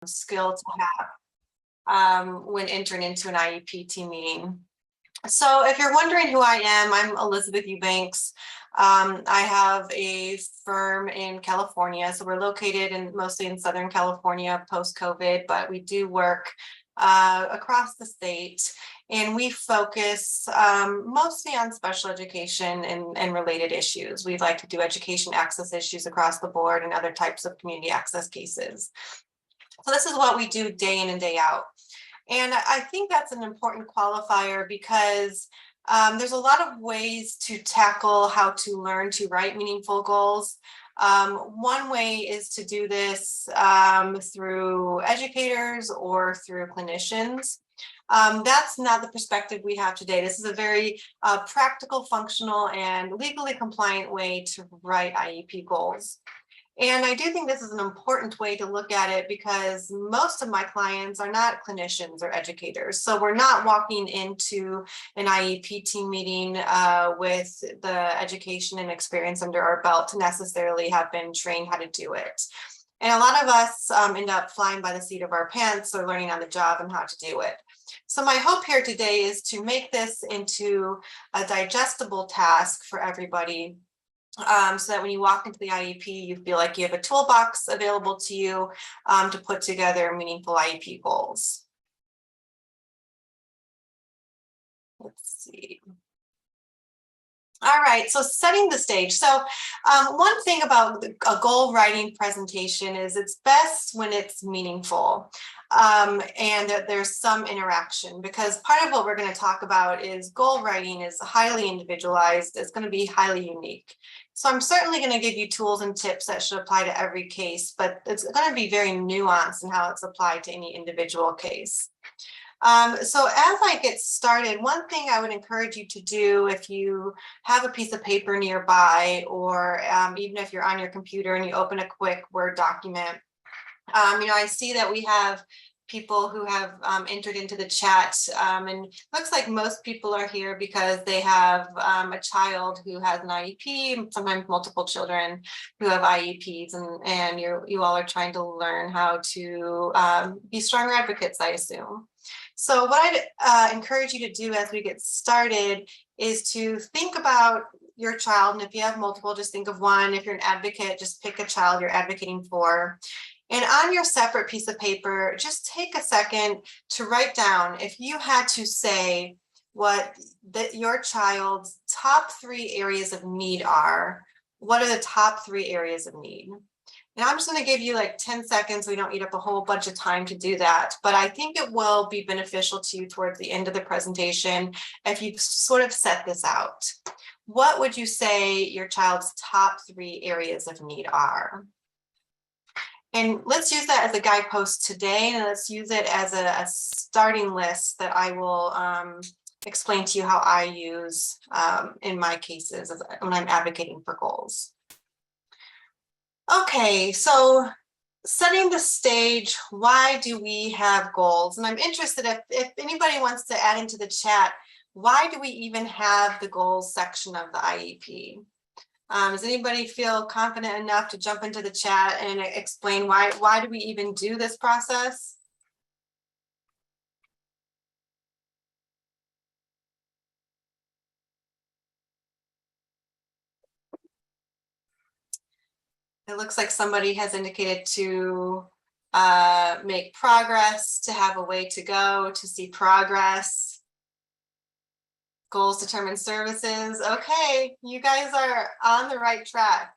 skill to have when entering into an IEP team meeting. So if you're wondering who I am, I'm Elizabeth Eubanks. I have a firm in California, so we're located mostly in Southern California post-COVID, but we do work across the state, and we focus mostly on special education and related issues. We like to do education access issues across the board and other types of community access cases. So this is what we do day in and day out. And I think that's an important qualifier because there's a lot of ways to tackle how to learn to write meaningful goals. One way is to do this through educators or through clinicians. That's not the perspective we have today. This is a very practical, functional, and legally compliant way to write IEP goals. And I do think this is an important way to look at it because most of my clients are not clinicians or educators. So we're not walking into an IEP team meeting with the education and experience under our belt to necessarily have been trained how to do it. And a lot of us end up flying by the seat of our pants or learning on the job and how to do it. So my hope here today is to make this into a digestible task for everybody. So that when you walk into the IEP, you feel like you have a toolbox available to you to put together meaningful IEP goals. Let's see. All right, so setting the stage. So one thing about a goal writing presentation is it's best when it's meaningful and that there's some interaction, because part of what we're going to talk about is goal writing is highly individualized. It's going to be highly unique. So I'm certainly going to give you tools and tips that should apply to every case, but it's going to be very nuanced in how it's applied to any individual case. So as I get started, one thing I would encourage you to do if you have a piece of paper nearby, or even if you're on your computer and you open a quick Word document, I see that we have people who have entered into the chat, and looks like most people are here because they have a child who has an IEP, sometimes multiple children who have IEPs, and you all are trying to learn how to be stronger advocates, I assume. So what I'd encourage you to do as we get started is to think about your child, and if you have multiple, just think of one. If you're an advocate, just pick a child you're advocating for. And on your separate piece of paper, just take a second to write down, if you had to say what your child's top 3 areas of need are, what are the top 3 areas of need? And I'm just going to give you like 10 seconds. We don't eat up a whole bunch of time to do that, but I think it will be beneficial to you towards the end of the presentation if you sort of set this out. What would you say your child's top 3 areas of need are? And let's use that as a guidepost today, and let's use it as a starting list that I will explain to you how I use in my cases when I'm advocating for goals. Okay, so setting the stage, why do we have goals? And I'm interested if anybody wants to add into the chat, why do we even have the goals section of the IEP? Does anybody feel confident enough to jump into the chat and explain why do we even do this process? It looks like somebody has indicated to make progress, to have a way to go, to see progress. Goals determine services. Okay, you guys are on the right track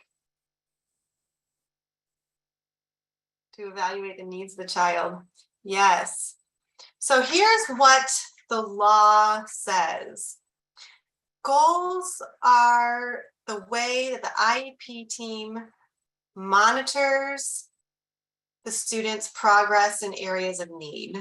to evaluate the needs of the child. Yes. So here's what the law says. Goals are the way that the IEP team monitors the students' progress in areas of need.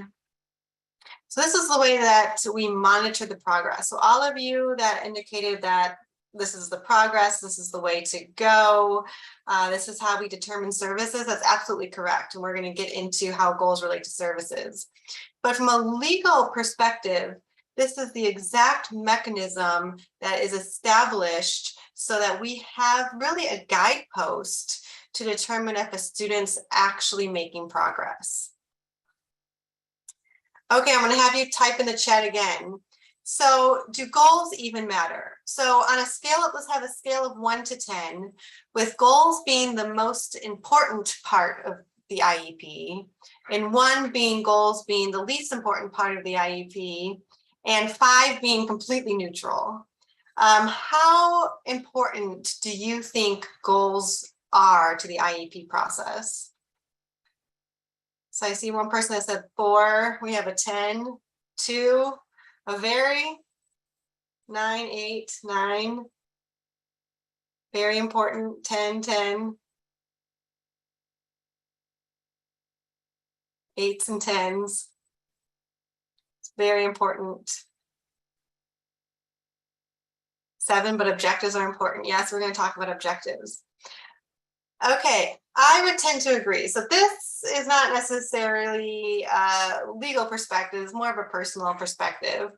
So this is the way that we monitor the progress. So all of you that indicated that this is the progress, this is the way to go, this is how we determine services, that's absolutely correct. And we're going to get into how goals relate to services. But from a legal perspective, this is the exact mechanism that is established so that we have really a guidepost to determine if a student's actually making progress. Okay, I'm going to have you type in the chat again. So do goals even matter? So on a scale of, let's have a scale of 1 to 10, with goals being the most important part of the IEP, and 1 being goals being the least important part of the IEP, and 5 being completely neutral. How important do you think goals are to the IEP process? So I see one person that said 4, we have a 10, 2, a very, 9, 8, 9, very important, 10, 10, 8s and 10s, it's very important. 7, but objectives are important. Yes, we're going to talk about objectives. Okay, I would tend to agree. So this is not necessarily a legal perspective, it's more of a personal perspective.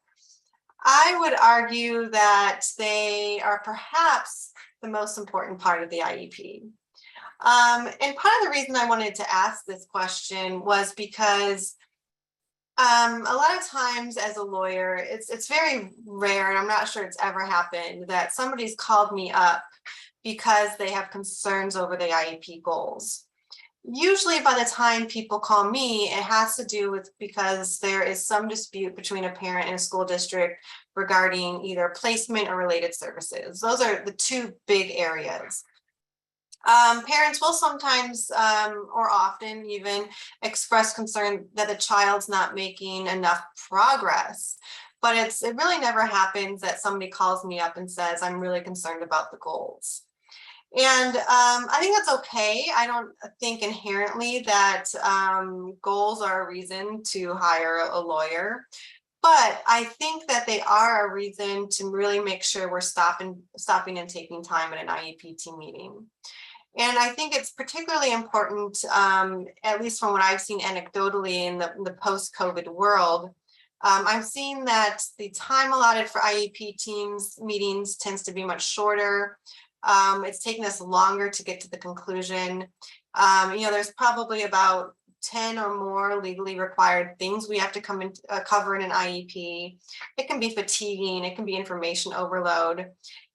I would argue that they are perhaps the most important part of the IEP. And part of the reason I wanted to ask this question was because a lot of times as a lawyer, it's very rare, and I'm not sure it's ever happened, that somebody's called me up because they have concerns over the IEP goals. Usually by the time people call me, it has to do with because there is some dispute between a parent and a school district regarding either placement or related services. Those are the 2 big areas. Parents will sometimes or often even express concern that the child's not making enough progress. But it really never happens that somebody calls me up and says, I'm really concerned about the goals. And I think that's okay. I don't think inherently that goals are a reason to hire a lawyer. But I think that they are a reason to really make sure we're stopping and taking time at an IEP team meeting. And I think it's particularly important, at least from what I've seen anecdotally in the post-COVID world. I've seen that the time allotted for IEP teams meetings tends to be much shorter. It's taken us longer to get to the conclusion. There's probably about 10 or more legally required things we have to cover in an IEP. It can be fatiguing, it can be information overload.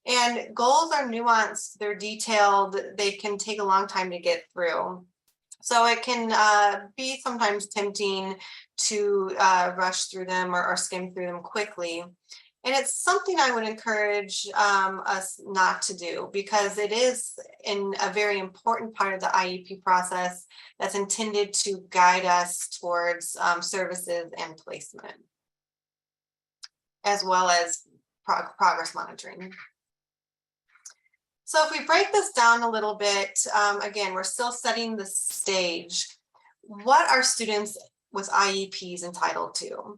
And goals are nuanced, they're detailed, they can take a long time to get through. So it can be sometimes tempting to rush through them or skim through them quickly. And it's something I would encourage us not to do, because it is a very important part of the IEP process that's intended to guide us towards services and placement, as well as progress monitoring. So if we break this down a little bit, again, we're still setting the stage. What are students with IEPs entitled to?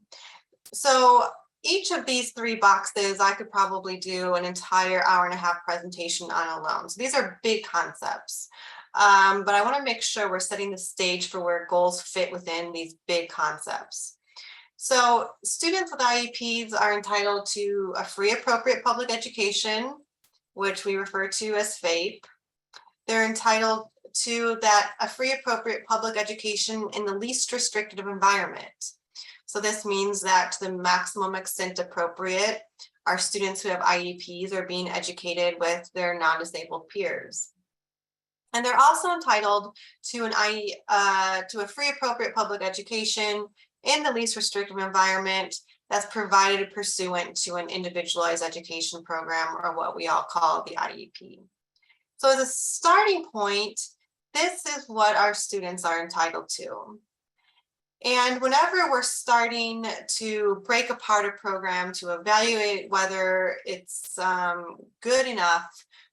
So each of these 3 boxes, I could probably do an entire hour-and-a-half presentation on alone. So these are big concepts, but I want to make sure we're setting the stage for where goals fit within these big concepts. So students with IEPs are entitled to a free appropriate public education, which we refer to as FAPE. They're entitled to a free appropriate public education in the least restrictive environment. So this means that to the maximum extent appropriate, our students who have IEPs are being educated with their non-disabled peers. And they're also entitled to a free appropriate public education in the least restrictive environment that's provided pursuant to an individualized education program, or what we all call the IEP. So as a starting point, this is what our students are entitled to. And whenever we're starting to break apart a program to evaluate whether it's good enough,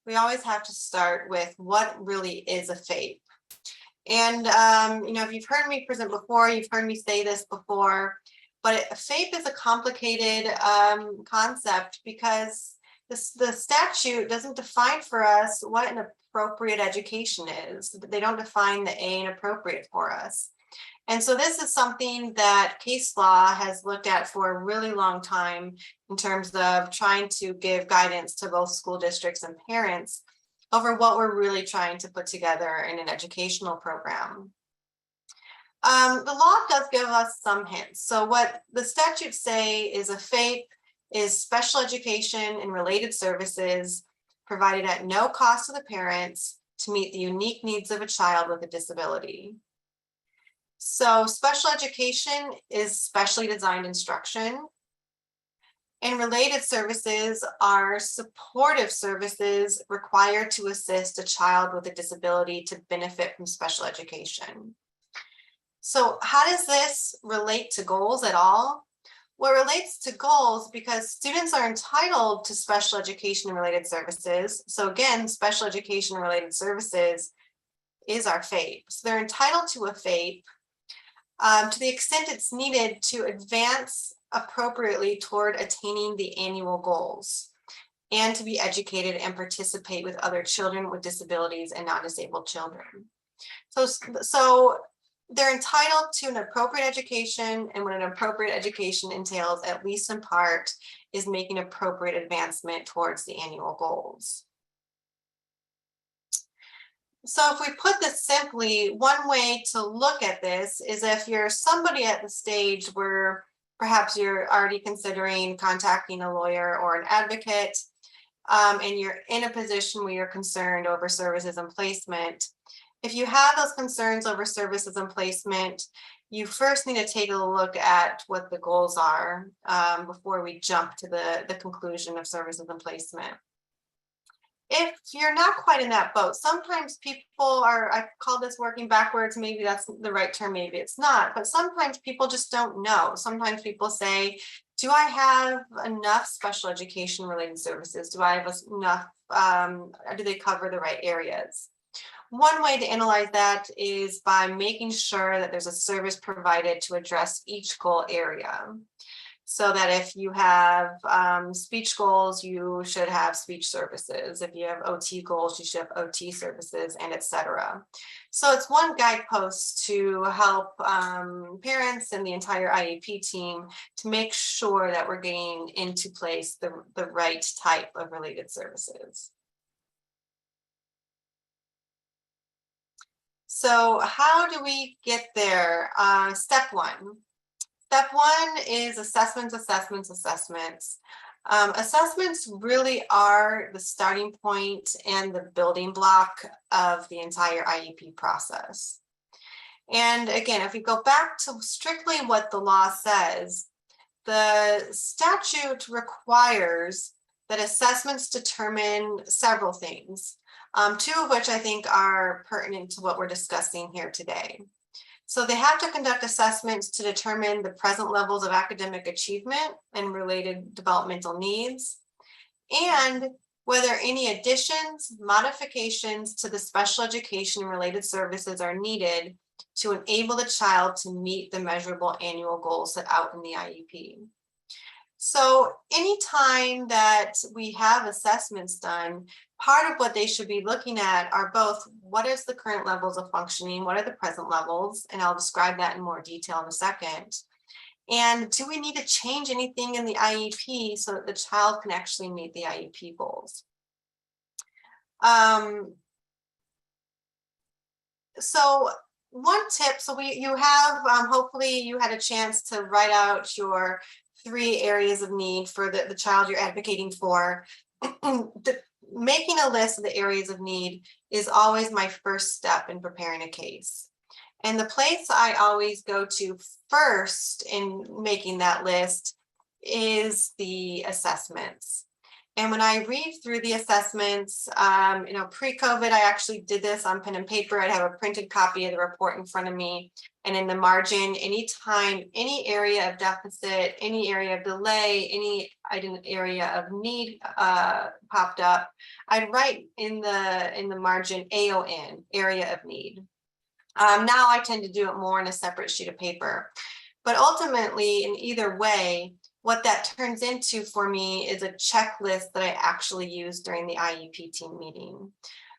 we always have to start with what really is a FAPE. And if you've heard me present before, you've heard me say this before, but FAPE is a complicated concept because the statute doesn't define for us what an appropriate education is. They don't define the A and appropriate for us. And so this is something that case law has looked at for a really long time in terms of trying to give guidance to both school districts and parents over what we're really trying to put together in an educational program. The law does give us some hints. So what the statutes say is a FAPE is special education and related services provided at no cost to the parents to meet the unique needs of a child with a disability. So special education is specially designed instruction. And related services are supportive services required to assist a child with a disability to benefit from special education. So how does this relate to goals at all? Well, it relates to goals because students are entitled to special education and related services. So again, special education and related services is our FAPE. So they're entitled to a FAPE to the extent it's needed to advance appropriately toward attaining the annual goals and to be educated and participate with other children with disabilities and non-disabled children. So they're entitled to an appropriate education, and what an appropriate education entails, at least in part, is making appropriate advancement towards the annual goals. So if we put this simply, one way to look at this is if you're somebody at the stage where perhaps you're already considering contacting a lawyer or an advocate, and you're in a position where you're concerned over services and placement. If you have those concerns over services and placement, you first need to take a look at what the goals are before we jump to the conclusion of services and placement. If you're not quite in that boat, sometimes people are, I call this working backwards, maybe that's the right term, maybe it's not, but sometimes people just don't know. Sometimes people say, do I have enough special education related services? Do I have enough, do they cover the right areas? One way to analyze that is by making sure that there's a service provided to address each goal area. So that if you have speech goals, you should have speech services. If you have OT goals, you should have OT services, and etc. So it's one guidepost to help parents and the entire IEP team to make sure that we're getting into place the right type of related services. So how do we get there? Step one. Step one is assessments. Assessments really are the starting point and the building block of the entire IEP process. And again, if we go back to strictly what the law says, the statute requires that assessments determine several things, two of which I think are pertinent to what we're discussing here today. So they have to conduct assessments to determine the present levels of academic achievement and related developmental needs, and whether any additions, modifications to the special education and related services are needed to enable the child to meet the measurable annual goals set out in the IEP. So anytime that we have assessments done, part of what they should be looking at are both what is the current levels of functioning, what are the present levels, and I'll describe that in more detail in a second. And do we need to change anything in the IEP so that the child can actually meet the IEP goals? So one tip, so you have, hopefully you had a chance to write out your 3 areas of need for the child you're advocating for. Making a list of the areas of need is always my first step in preparing a case. And the place I always go to first in making that list is the assessments. And when I read through the assessments, pre-COVID, I actually did this on pen and paper. I'd have a printed copy of the report in front of me. And in the margin, anytime any area of deficit, any area of delay, any area of need popped up, I'd write in the margin AON, area of need. Now I tend to do it more on a separate sheet of paper. But ultimately, in either way, what that turns into for me is a checklist that I actually use during the IEP team meeting,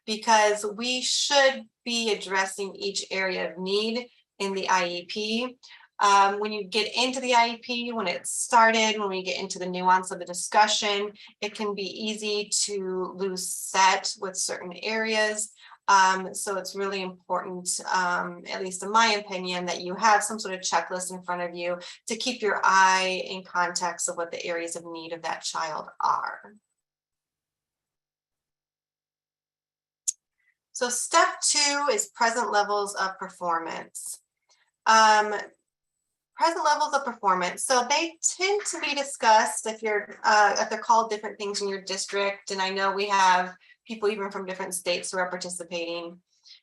because we should be addressing each area of need in the IEP. When you get into the IEP, when it's started, when we get into the nuance of the discussion, it can be easy to lose set with certain areas. So it's really important, at least in my opinion, that you have some sort of checklist in front of you to keep your eye in context of what the areas of need of that child are. So step 2 is present levels of performance. Present levels of performance. So they tend to be discussed if they're called different things in your district. And I know we have people even from different states who are participating.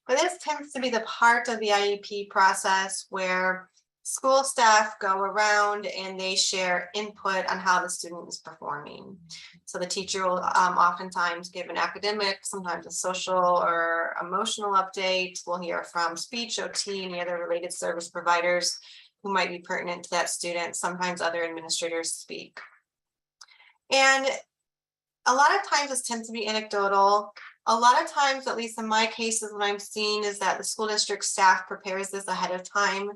But this tends to be the part of the IEP process where school staff go around and they share input on how the student is performing. So the teacher will oftentimes give an academic, sometimes a social or emotional update. We'll hear from speech, OT, and any other related service providers who might be pertinent to that student. Sometimes other administrators speak. And a lot of times this tends to be anecdotal. A lot of times, at least in my cases, what I'm seeing is that the school district staff prepares this ahead of time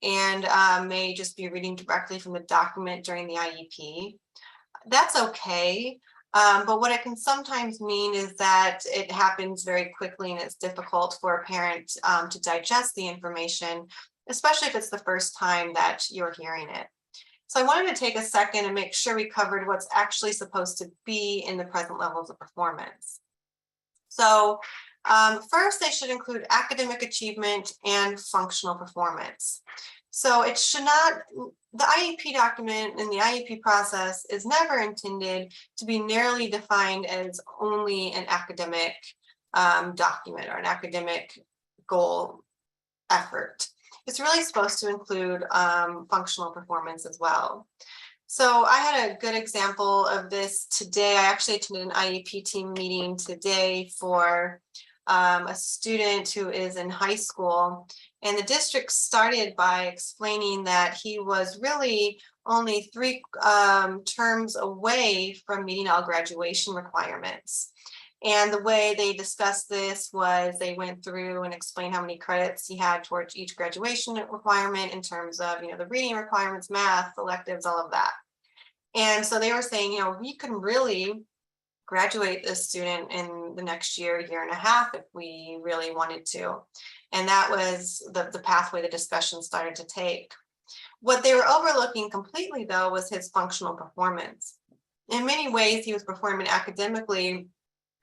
and may just be reading directly from the document during the IEP. That's okay. But what it can sometimes mean is that it happens very quickly and it's difficult for a parent to digest the information, especially if it's the first time that you're hearing it. So I wanted to take a second and make sure we covered what's actually supposed to be in the present levels of performance. So first, they should include academic achievement and functional performance. So it should not, the IEP document and the IEP process is never intended to be narrowly defined as only an academic document or an academic goal effort. It's really supposed to include functional performance as well. So I had a good example of this today. I actually attended an IEP team meeting today for a student who is in high school. And the district started by explaining that he was really only 3 terms away from meeting all graduation requirements. And the way they discussed this was they went through and explained how many credits he had towards each graduation requirement in terms of, the reading requirements, math, electives, all of that. And so they were saying, we can really graduate this student in the next year and a half if we really wanted to. And that was the pathway the discussion started to take. What they were overlooking completely, though, was his functional performance. In many ways, he was performing academically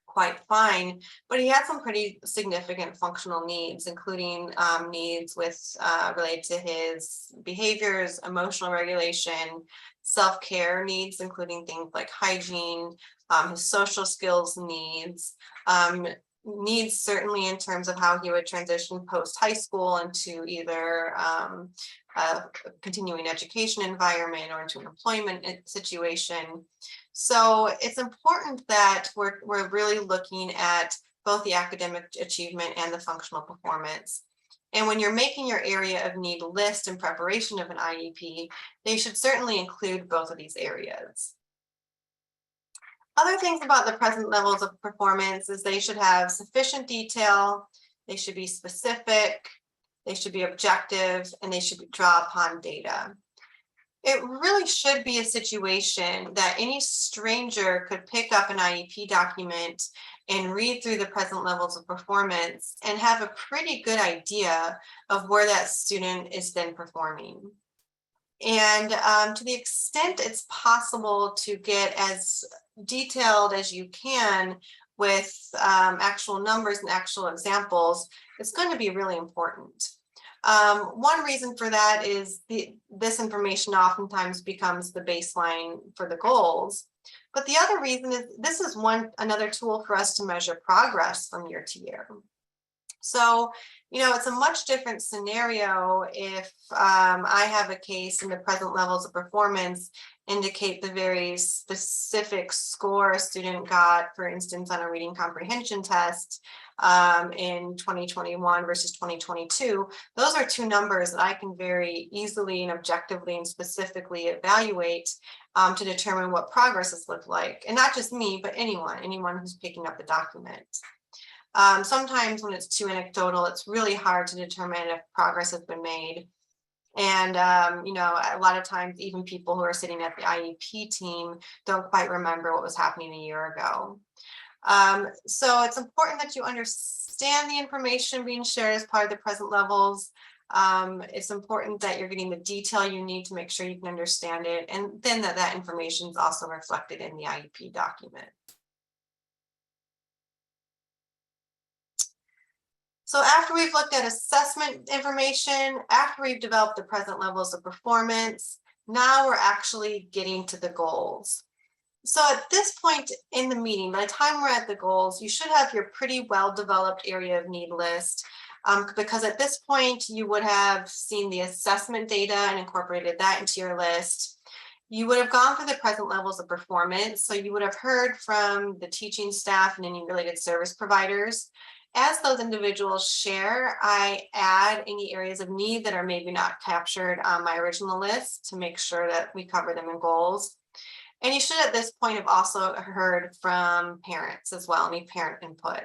quite fine, but he had some pretty significant functional needs, including needs related to his behaviors, emotional regulation, self-care needs, including things like hygiene, his social skills needs, needs certainly in terms of how he would transition post-high school into either a continuing education environment or into an employment situation. So it's important that we're really looking at both the academic achievement and the functional performance. And when you're making your area of need list in preparation of an IEP, they should certainly include both of these areas. Other things about the present levels of performance is they should have sufficient detail, they should be specific, they should be objective, and they should draw upon data. It really should be a situation that any stranger could pick up an IEP document and read through the present levels of performance and have a pretty good idea of where that student is then performing. And to the extent it's possible to get as detailed as you can with actual numbers and actual examples, it's going to be really important. One reason for that is this information oftentimes becomes the baseline for the goals. But the other reason is this is another tool for us to measure progress from year to year. So, it's a much different scenario if I have a case and the present levels of performance indicate the very specific score a student got, for instance, on a reading comprehension test in 2021 versus 2022. Those are 2 numbers that I can very easily and objectively and specifically evaluate to determine what progress has looked like. And not just me, but anyone who's picking up the document. Sometimes when it's too anecdotal, it's really hard to determine if progress has been made. And, a lot of times, even people who are sitting at the IEP team don't quite remember what was happening a year ago. So it's important that you understand the information being shared as part of the present levels. It's important that you're getting the detail you need to make sure you can understand it, and then that information is also reflected in the IEP document. So after we've looked at assessment information, after we've developed the present levels of performance, now we're actually getting to the goals. So at this point in the meeting, by the time we're at the goals, you should have your pretty well-developed area of need list, because at this point you would have seen the assessment data and incorporated that into your list. You would have gone through the present levels of performance, so you would have heard from the teaching staff and any related service providers. As those individuals share, I add any areas of need that are maybe not captured on my original list to make sure that we cover them in goals. And you should at this point have also heard from parents as well, any parent input.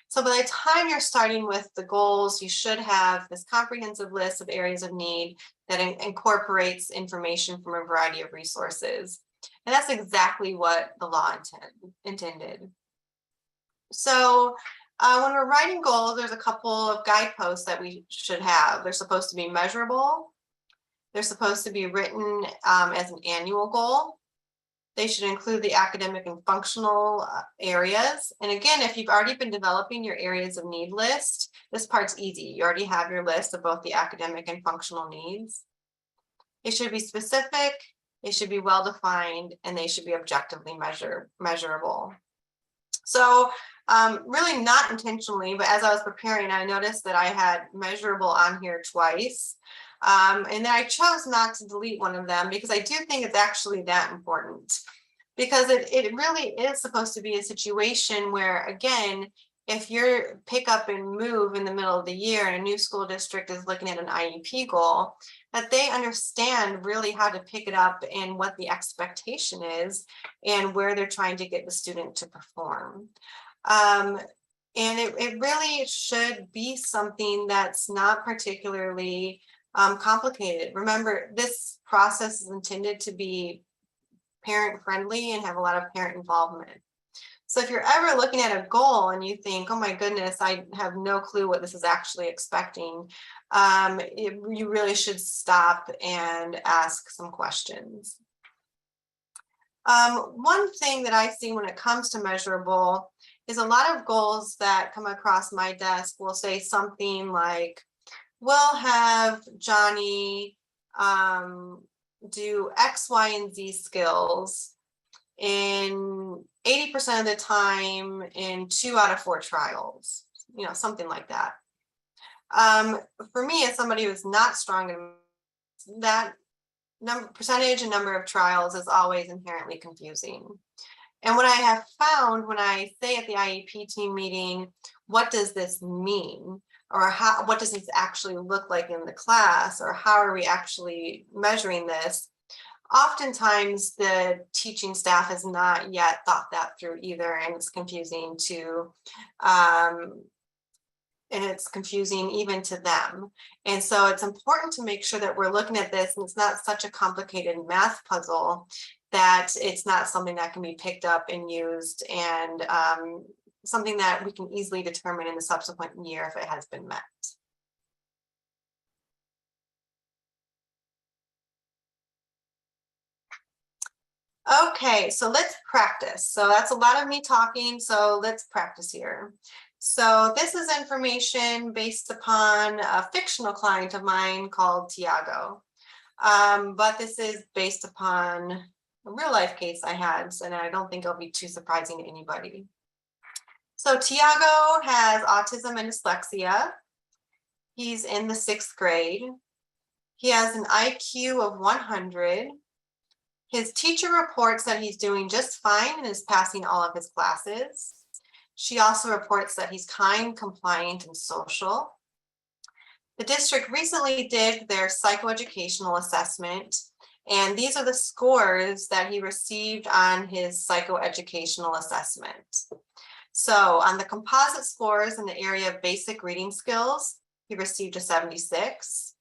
So by the time you're starting with the goals, you should have this comprehensive list of areas of need that incorporates information from a variety of resources. And that's exactly what the law intended. So when we're writing goals, there's a couple of guideposts that we should have. They're supposed to be measurable. They're supposed to be written as an annual goal. They should include the academic and functional areas. And again, if you've already been developing your areas of need list, this part's easy. You already have your list of both the academic and functional needs. It should be specific, it should be well-defined, and they should be objectively measurable. So really not intentionally, but as I was preparing, I noticed that I had measurable on here twice. And then I chose not to delete one of them because I do think it's actually that important, because it really is supposed to be a situation where, again, if your pick up and move in the middle of the year and a new school district is looking at an IEP goal, that they understand really how to pick it up and what the expectation is and where they're trying to get the student to perform. And it really should be something that's not particularly complicated. Remember, this process is intended to be parent friendly and have a lot of parent involvement. So if you're ever looking at a goal and you think, oh my goodness, I have no clue what this is actually expecting, you really should stop and ask some questions. One thing that I see when it comes to measurable is a lot of goals that come across my desk will say something like, we'll have Johnny do X, Y, and Z skills in 80% of the time in 2 out of 4 trials, something like that. For me, as somebody who's not strong in that percentage and number of trials is always inherently confusing. And what I have found when I say at the IEP team meeting, what does this mean? Or what does this actually look like in the class? Or how are we actually measuring this? Oftentimes the teaching staff has not yet thought that through either, and it's confusing even to them. And so it's important to make sure that we're looking at this and it's not such a complicated math puzzle that it's not something that can be picked up and used, and something that we can easily determine in the subsequent year if it has been met. Okay, so let's practice. So that's a lot of me talking, so let's practice here. So this is information based upon a fictional client of mine called Tiago. But this is based upon a real life case I had, and I don't think it'll be too surprising to anybody. So Tiago has autism and dyslexia. He's in the 6th grade. He has an IQ of 100. His teacher reports that he's doing just fine and is passing all of his classes. She also reports that he's kind, compliant, and social. The district recently did their psychoeducational assessment, and these are the scores that he received on his psychoeducational assessment. So on the composite scores in the area of basic reading skills, he received a 76.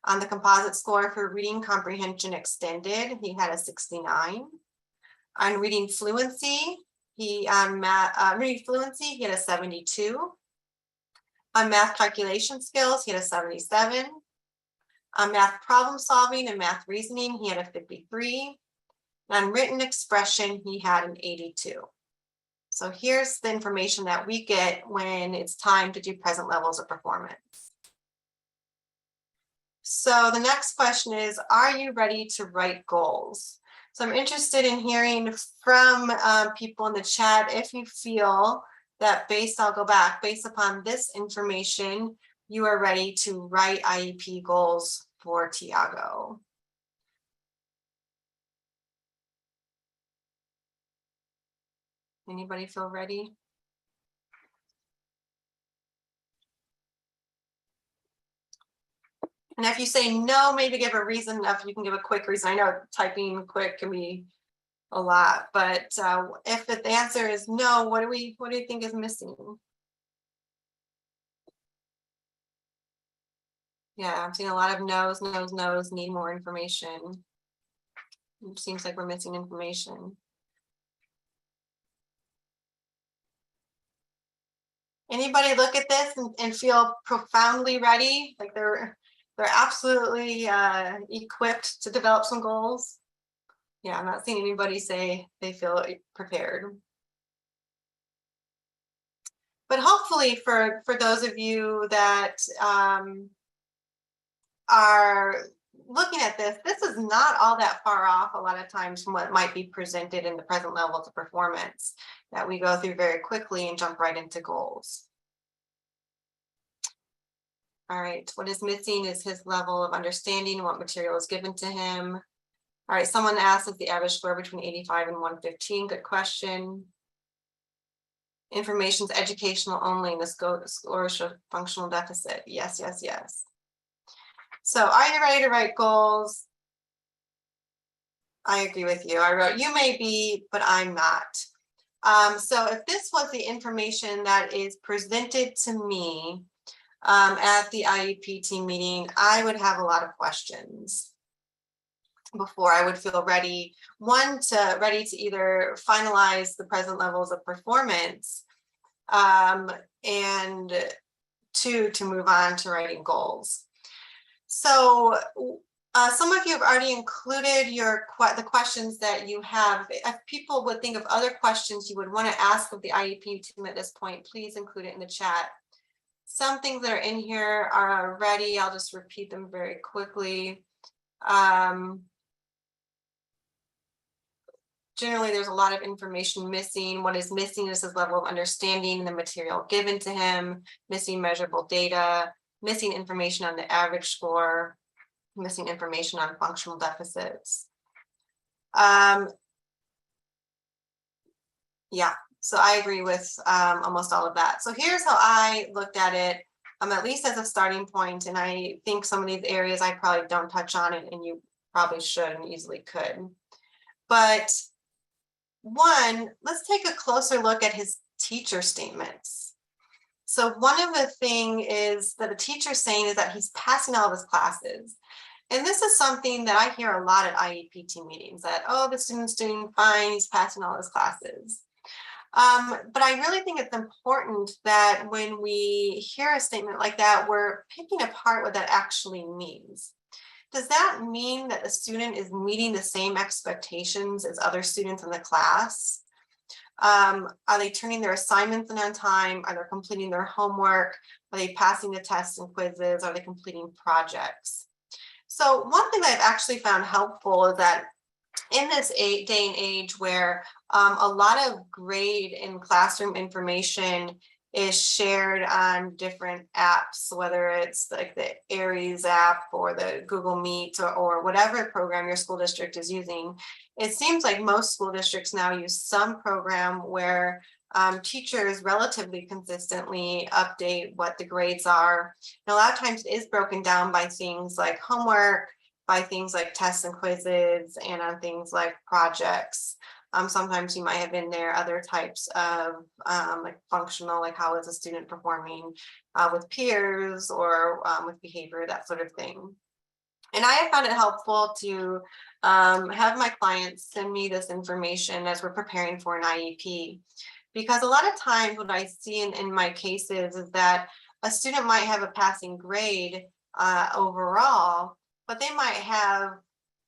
On the composite score for reading comprehension extended, he had a 69. On reading fluency, He on math reading fluency, he had a 72. On math calculation skills, he had a 77. On math problem solving and math reasoning, he had a 53. On written expression, he had an 82. So here's the information that we get when it's time to do present levels of performance. So the next question is, are you ready to write goals? So I'm interested in hearing from people in the chat if you feel that I'll go back, based upon this information, you are ready to write IEP goals for Tiago. Anybody feel ready? And if you say no, maybe give a reason. If you can give a quick reason. I know typing quick can be a lot, but if the answer is no, what do you think is missing? Yeah, I'm seeing a lot of no's, need more information. It seems like we're missing information. Anybody look at this and feel profoundly ready? Like they're absolutely equipped to develop some goals? Yeah, I'm not seeing anybody say they feel prepared. But hopefully for those of you that are looking at this is not all that far off a lot of times from what might be presented in the present levels of performance that we go through very quickly and jump right into goals. All right, what is missing is his level of understanding what material is given to him. All right, someone asked if the average score between 85 and 115. Good question. Information's educational only, and the score shows functional deficit. Yes, yes, yes. So are you ready to write goals? I agree with you. I wrote, you may be, but I'm not. So if this was the information that is presented to me at the IEP team meeting, I would have a lot of questions before I would feel ready, ready to either finalize the present levels of performance, and two, to move on to writing goals. So some of you have already included the questions that you have. If people would think of other questions you would want to ask of the IEP team at this point, please include it in the chat. Some things that are in here are ready. I'll just repeat them very quickly. Generally, there's a lot of information missing. What is missing is his level of understanding the material given to him, missing measurable data, missing information on the average score, missing information on functional deficits. Yeah, so I agree with almost all of that. So here's how I looked at it, at least as a starting point. And I think some of these areas I probably don't touch on it, and you probably should and easily could. But one, let's take a closer look at his teacher statements. So one of the things is that the teacher's saying is that he's passing all of his classes. And this is something that I hear a lot at IEP team meetings, that, oh, the student's doing fine, he's passing all his classes. But I really think it's important that when we hear a statement like that, we're picking apart what that actually means. Does that mean that the student is meeting the same expectations as other students in the class? Are they turning their assignments in on time? Are they completing their homework? Are they passing the tests and quizzes? Are they completing projects? So one thing that I've actually found helpful is that in this day and age where a lot of grade and classroom information is shared on different apps, whether it's like the Aries app or the Google Meet or whatever program your school district is using, it seems like most school districts now use some program where teachers relatively consistently update what the grades are. And a lot of times it is broken down by things like homework, by things like tests and quizzes, and on things like projects. Sometimes you might have in there other types of like functional, like how is a student performing with peers or with behavior, that sort of thing. And I have found it helpful to have my clients send me this information as we're preparing for an IEP. Because a lot of times what I see in my cases is that a student might have a passing grade overall, but they might have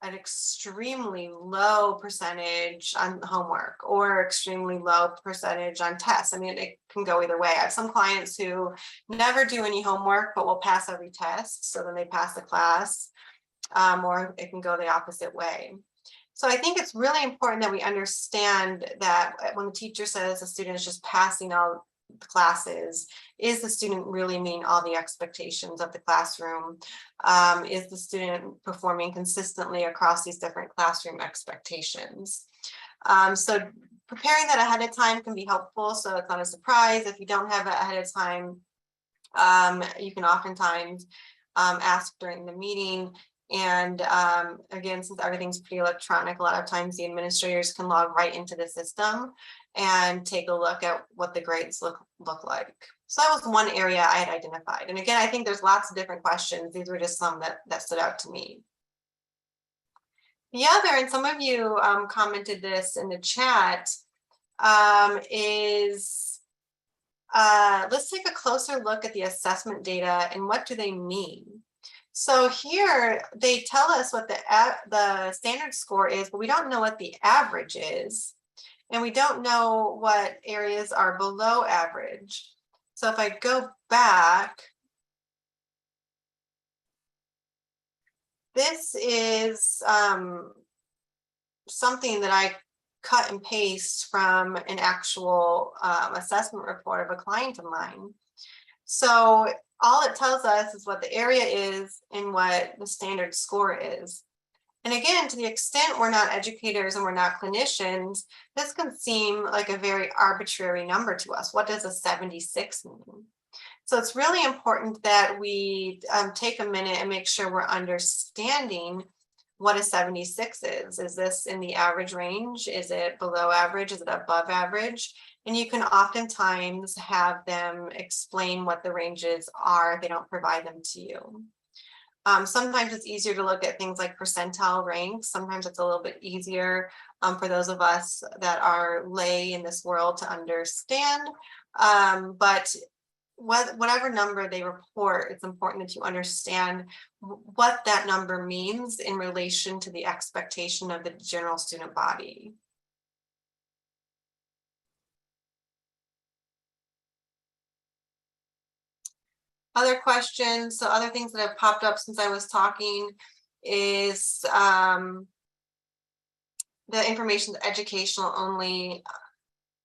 an extremely low percentage on homework or extremely low percentage on tests. I mean, it can go either way. I have some clients who never do any homework, but will pass every test. So then they pass the class, or it can go the opposite way. So I think it's really important that we understand that when the teacher says a student is just passing all the classes, is the student really meeting all the expectations of the classroom? Is the student performing consistently across these different classroom expectations? So preparing that ahead of time can be helpful, so it's not a surprise. If you don't have it ahead of time, you can oftentimes ask during the meeting. And again, since everything's pretty electronic, a lot of times the administrators can log right into the system and take a look at what the grades look like. So that was one area I had identified. And again, I think there's lots of different questions. These were just some that stood out to me. The other, and some of you commented this in the chat, is let's take a closer look at the assessment data and what do they mean. So here they tell us what the standard score is, but we don't know what the average is. And we don't know what areas are below average. So if I go back, this is something that I cut and paste from an actual assessment report of a client of mine. So all it tells us is what the area is and what the standard score is. And again, to the extent we're not educators and we're not clinicians, this can seem like a very arbitrary number to us. What does a 76 mean? So it's really important that we take a minute and make sure we're understanding what a 76 is. Is this in the average range? Is it below average? Is it above average? And you can oftentimes have them explain what the ranges are if they don't provide them to you. Sometimes it's easier to look at things like percentile ranks. Sometimes it's a little bit easier for those of us that are lay in this world to understand. But whatever number they report, it's important that you understand what that number means in relation to the expectation of the general student body. Other questions, so other things that have popped up since I was talking is the information is educational only.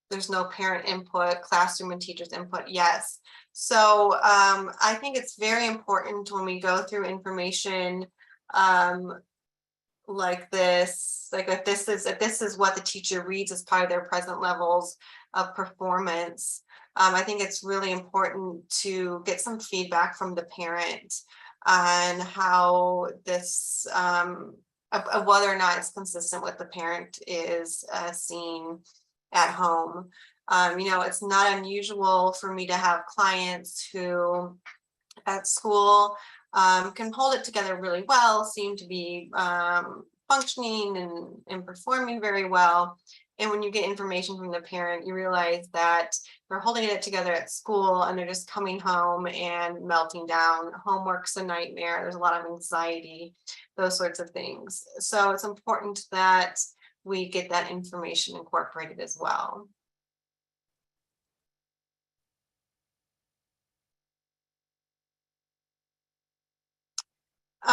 There's no parent input, classroom and teachers input, yes. So I think it's very important when we go through information like this, like if this is what the teacher reads as part of their present levels of performance, I think it's really important to get some feedback from the parent on how this, of whether or not it's consistent with the parent is seeing at home. You know, it's not unusual for me to have clients who at school can hold it together really well, seem to be functioning and performing very well. And when you get information from the parent, you realize that they're holding it together at school and they're just coming home and melting down. Homework's a nightmare. There's a lot of anxiety, those sorts of things. So it's important that we get that information incorporated as well.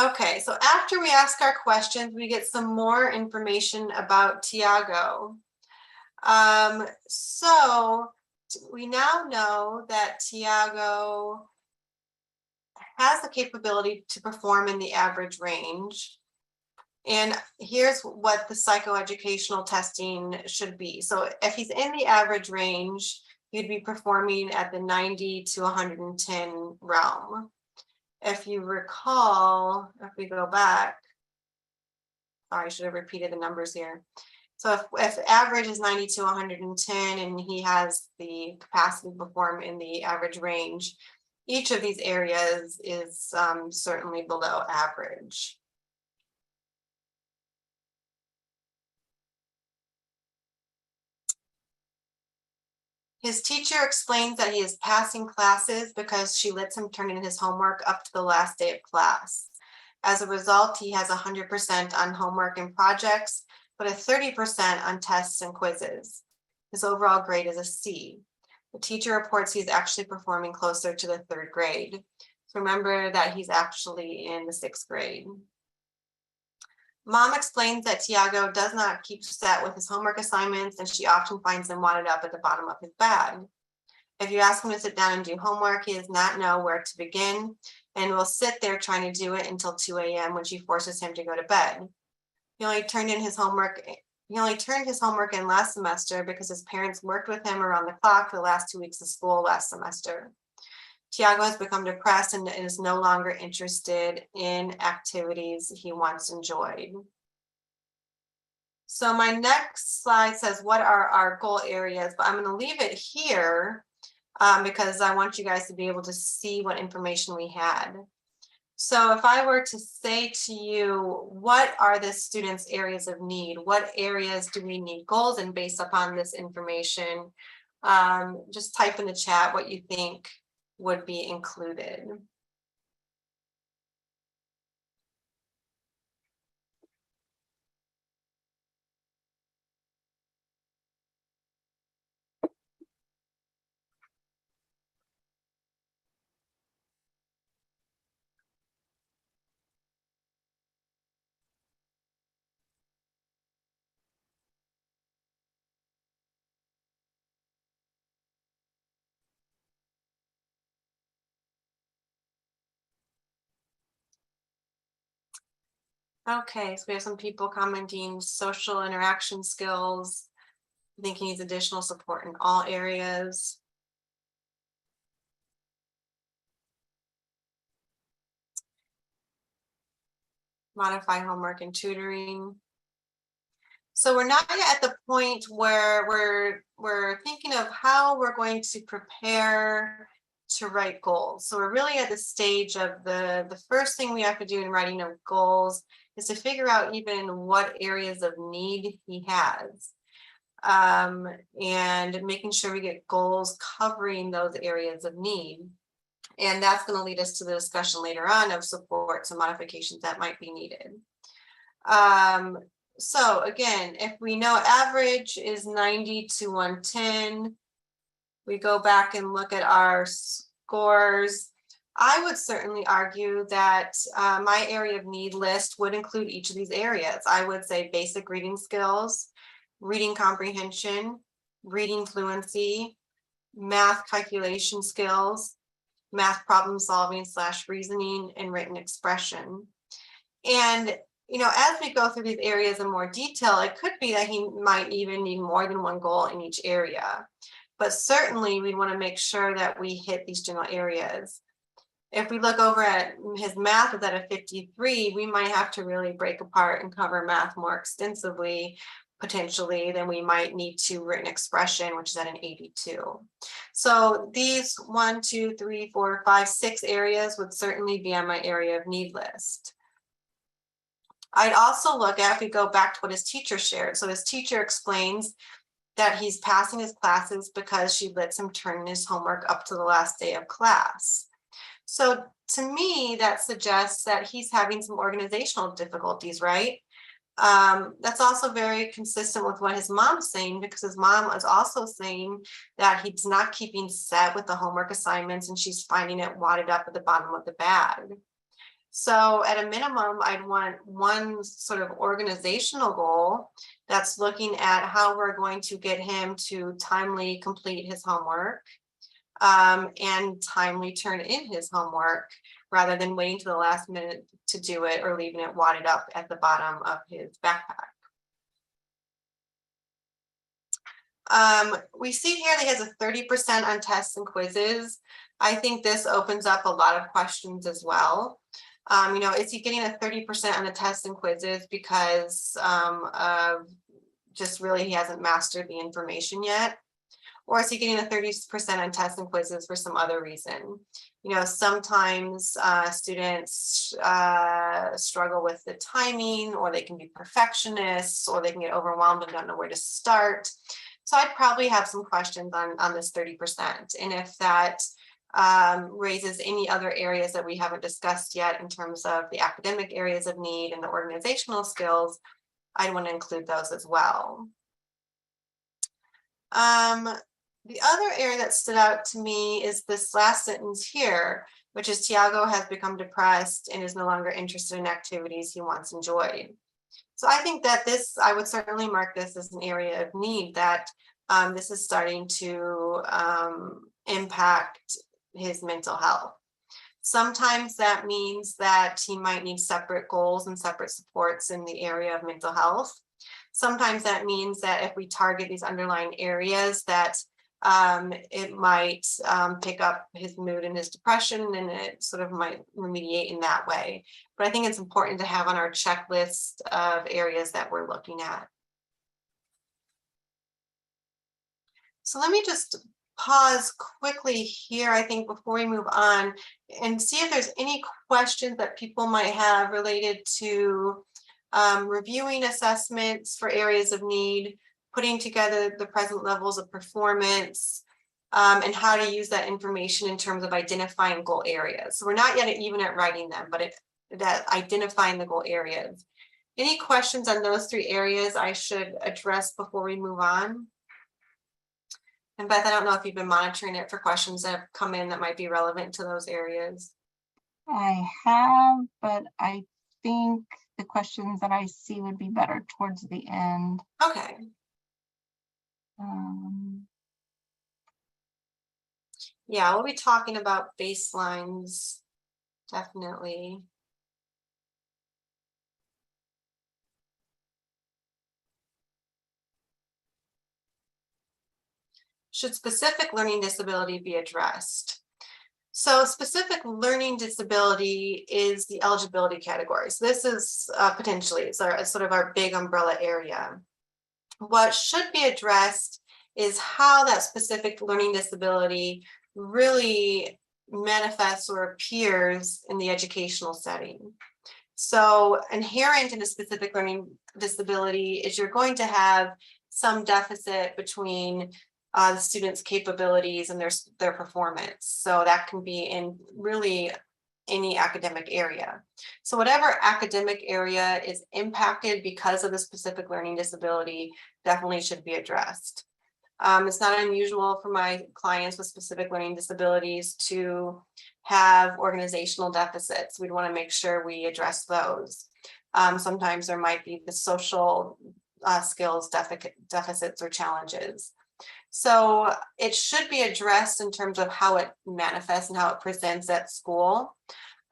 Okay, so after we ask our questions, we get some more information about Tiago. So we now know that Tiago has the capability to perform in the average range. And here's what the psychoeducational testing should be. So if he's in the average range, you'd be performing at the 90 to 110 realm. If you recall, if we go back, sorry, I should have repeated the numbers here. So if average is 90 to 110 and he has the capacity to perform in the average range, each of these areas is certainly below average. His teacher explains that he is passing classes because she lets him turn in his homework up to the last day of class. As a result, he has 100% on homework and projects, but a 30% on tests and quizzes. His overall grade is a C. The teacher reports he's actually performing closer to the 3rd grade. So remember that he's actually in the 6th grade. Mom explains that Tiago does not keep set with his homework assignments, and she often finds them wadded up at the bottom of his bag. If you ask him to sit down and do homework, he does not know where to begin and will sit there trying to do it until 2 a.m. when she forces him to go to bed. He only turned his homework in last semester because his parents worked with him around the clock for the last 2 weeks of school last semester. Tiago has become depressed and is no longer interested in activities he once enjoyed. So my next slide says, what are our goal areas? But I'm going to leave it here because I want you guys to be able to see what information we had. So if I were to say to you, what are the students' areas of need? What areas do we need goals in based upon this information? Just type in the chat what you think would be included. Okay, so we have some people commenting social interaction skills. I think he needs additional support in all areas. Modify homework and tutoring. So we're not yet at the point where we're thinking of how we're going to prepare to write goals. So we're really at the stage of the first thing we have to do in writing of goals is to figure out even what areas of need he has. And making sure we get goals covering those areas of need. And that's going to lead us to the discussion later on of supports and modifications that might be needed. So again, if we know average is 90 to 110, we go back and look at our scores. I would certainly argue that my area of need list would include each of these areas. I would say basic reading skills, reading comprehension, reading fluency, math calculation skills, math problem solving / reasoning, and written expression. And as we go through these areas in more detail, it could be that he might even need more than one goal in each area. But certainly we want to make sure that we hit these general areas. If we look over at his math is at a 53, we might have to really break apart and cover math more extensively, potentially, than we might need to written expression, which is at an 82. So these 1, 2, 3, 4, 5, 6 areas would certainly be on my area of need list. I'd also look at, if we go back to what his teacher shared. So his teacher explains that he's passing his classes because she lets him turn in his homework up to the last day of class. So to me, that suggests that he's having some organizational difficulties, right? That's also very consistent with what his mom's saying, because his mom is also saying that he's not keeping set with the homework assignments and she's finding it wadded up at the bottom of the bag. So at a minimum, I'd want one sort of organizational goal that's looking at how we're going to get him to timely complete his homework and timely turn in his homework rather than waiting to the last minute to do it or leaving it wadded up at the bottom of his backpack. We see here that he has a 30% on tests and quizzes. I think this opens up a lot of questions as well. Is he getting a 30% on the tests and quizzes because of just really he hasn't mastered the information yet? Or is he getting a 30% on tests and quizzes for some other reason? Sometimes students struggle with the timing, or they can be perfectionists, or they can get overwhelmed and don't know where to start. So I'd probably have some questions on this 30%. And if that raises any other areas that we haven't discussed yet in terms of the academic areas of need and the organizational skills, I'd want to include those as well. The other area that stood out to me is this last sentence here, which is Tiago has become depressed and is no longer interested in activities he once enjoyed. So I think that this, I would certainly mark this as an area of need, that this is starting to impact his mental health. Sometimes that means that he might need separate goals and separate supports in the area of mental health. Sometimes that means that if we target these underlying areas, that it might pick up his mood and his depression, and it sort of might remediate in that way. But I think it's important to have on our checklist of areas that we're looking at. So let me just pause quickly here, I think, before we move on, and see if there's any questions that people might have related to reviewing assessments for areas of need, putting together the present levels of performance, and how to use that information in terms of identifying goal areas. So we're not yet even at writing them, but that identifying the goal areas. Any questions on those three areas I should address before we move on? And Beth, I don't know if you've been monitoring it for questions that have come in that might be relevant to those areas. I have, but I think the questions that I see would be better towards the end. Okay. Yeah, we'll be talking about baselines, definitely. Should specific learning disability be addressed? So specific learning disability is the eligibility category. So this is potentially sort of our big umbrella area. What should be addressed is how that specific learning disability really manifests or appears in the educational setting. So inherent in a specific learning disability is you're going to have some deficit between the student's capabilities and their performance. So that can be in really any academic area. So whatever academic area is impacted because of the specific learning disability definitely should be addressed. It's not unusual for my clients with specific learning disabilities to have organizational deficits. We'd want to make sure we address those. Sometimes there might be the social skills deficits or challenges. So it should be addressed in terms of how it manifests and how it presents at school.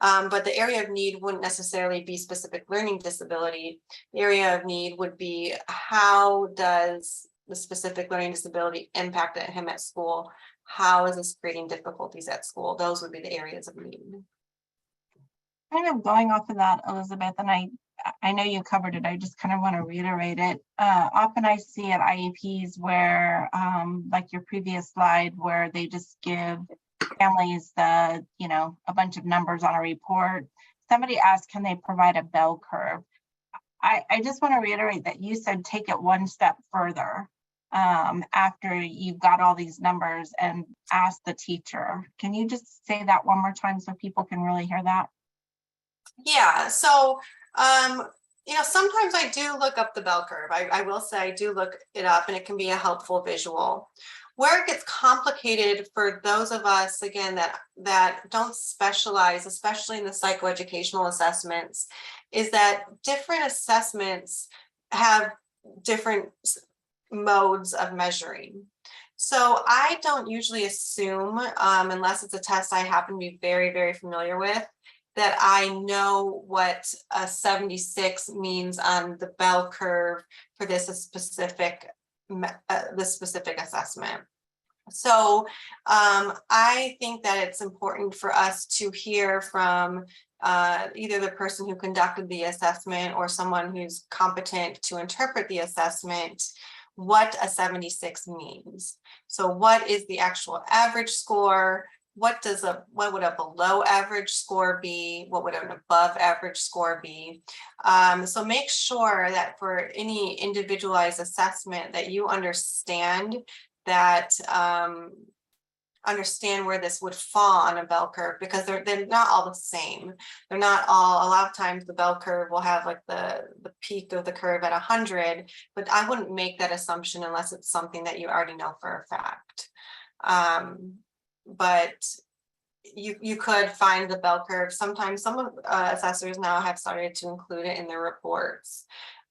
But the area of need wouldn't necessarily be specific learning disability. The area of need would be, how does the specific learning disability impact him at school? How is this creating difficulties at school? Those would be the areas of need. Kind of going off of that, Elizabeth, and I know you covered it, I just kind of want to reiterate it. Often I see at IEPs where, like your previous slide, where they just give families a bunch of numbers on a report. Somebody asked, can they provide a bell curve? I just want to reiterate that you said take it one step further after you've got all these numbers and ask the teacher. Can you just say that one more time so people can really hear that? Yeah, so sometimes I do look up the bell curve. I will say I do look it up, and it can be a helpful visual. Where it gets complicated for those of us, again, that don't specialize, especially in the psychoeducational assessments, is that different assessments have different modes of measuring. So I don't usually assume, unless it's a test I happen to be very, very familiar with, that I know what a 76 means on the bell curve for this specific assessment. So I think that it's important for us to hear from either the person who conducted the assessment or someone who's competent to interpret the assessment what a 76 means. So what is the actual average score what would a below average score be? What would an above average score be? So make sure that for any individualized assessment that you understand that understand where this would fall on a bell curve, because they're not all the same. They're not all, a lot of times the bell curve will have like the peak of the curve at 100, but I wouldn't make that assumption unless it's something that you already know for a fact. But you could find the bell curve. Sometimes some assessors now have started to include it in their reports.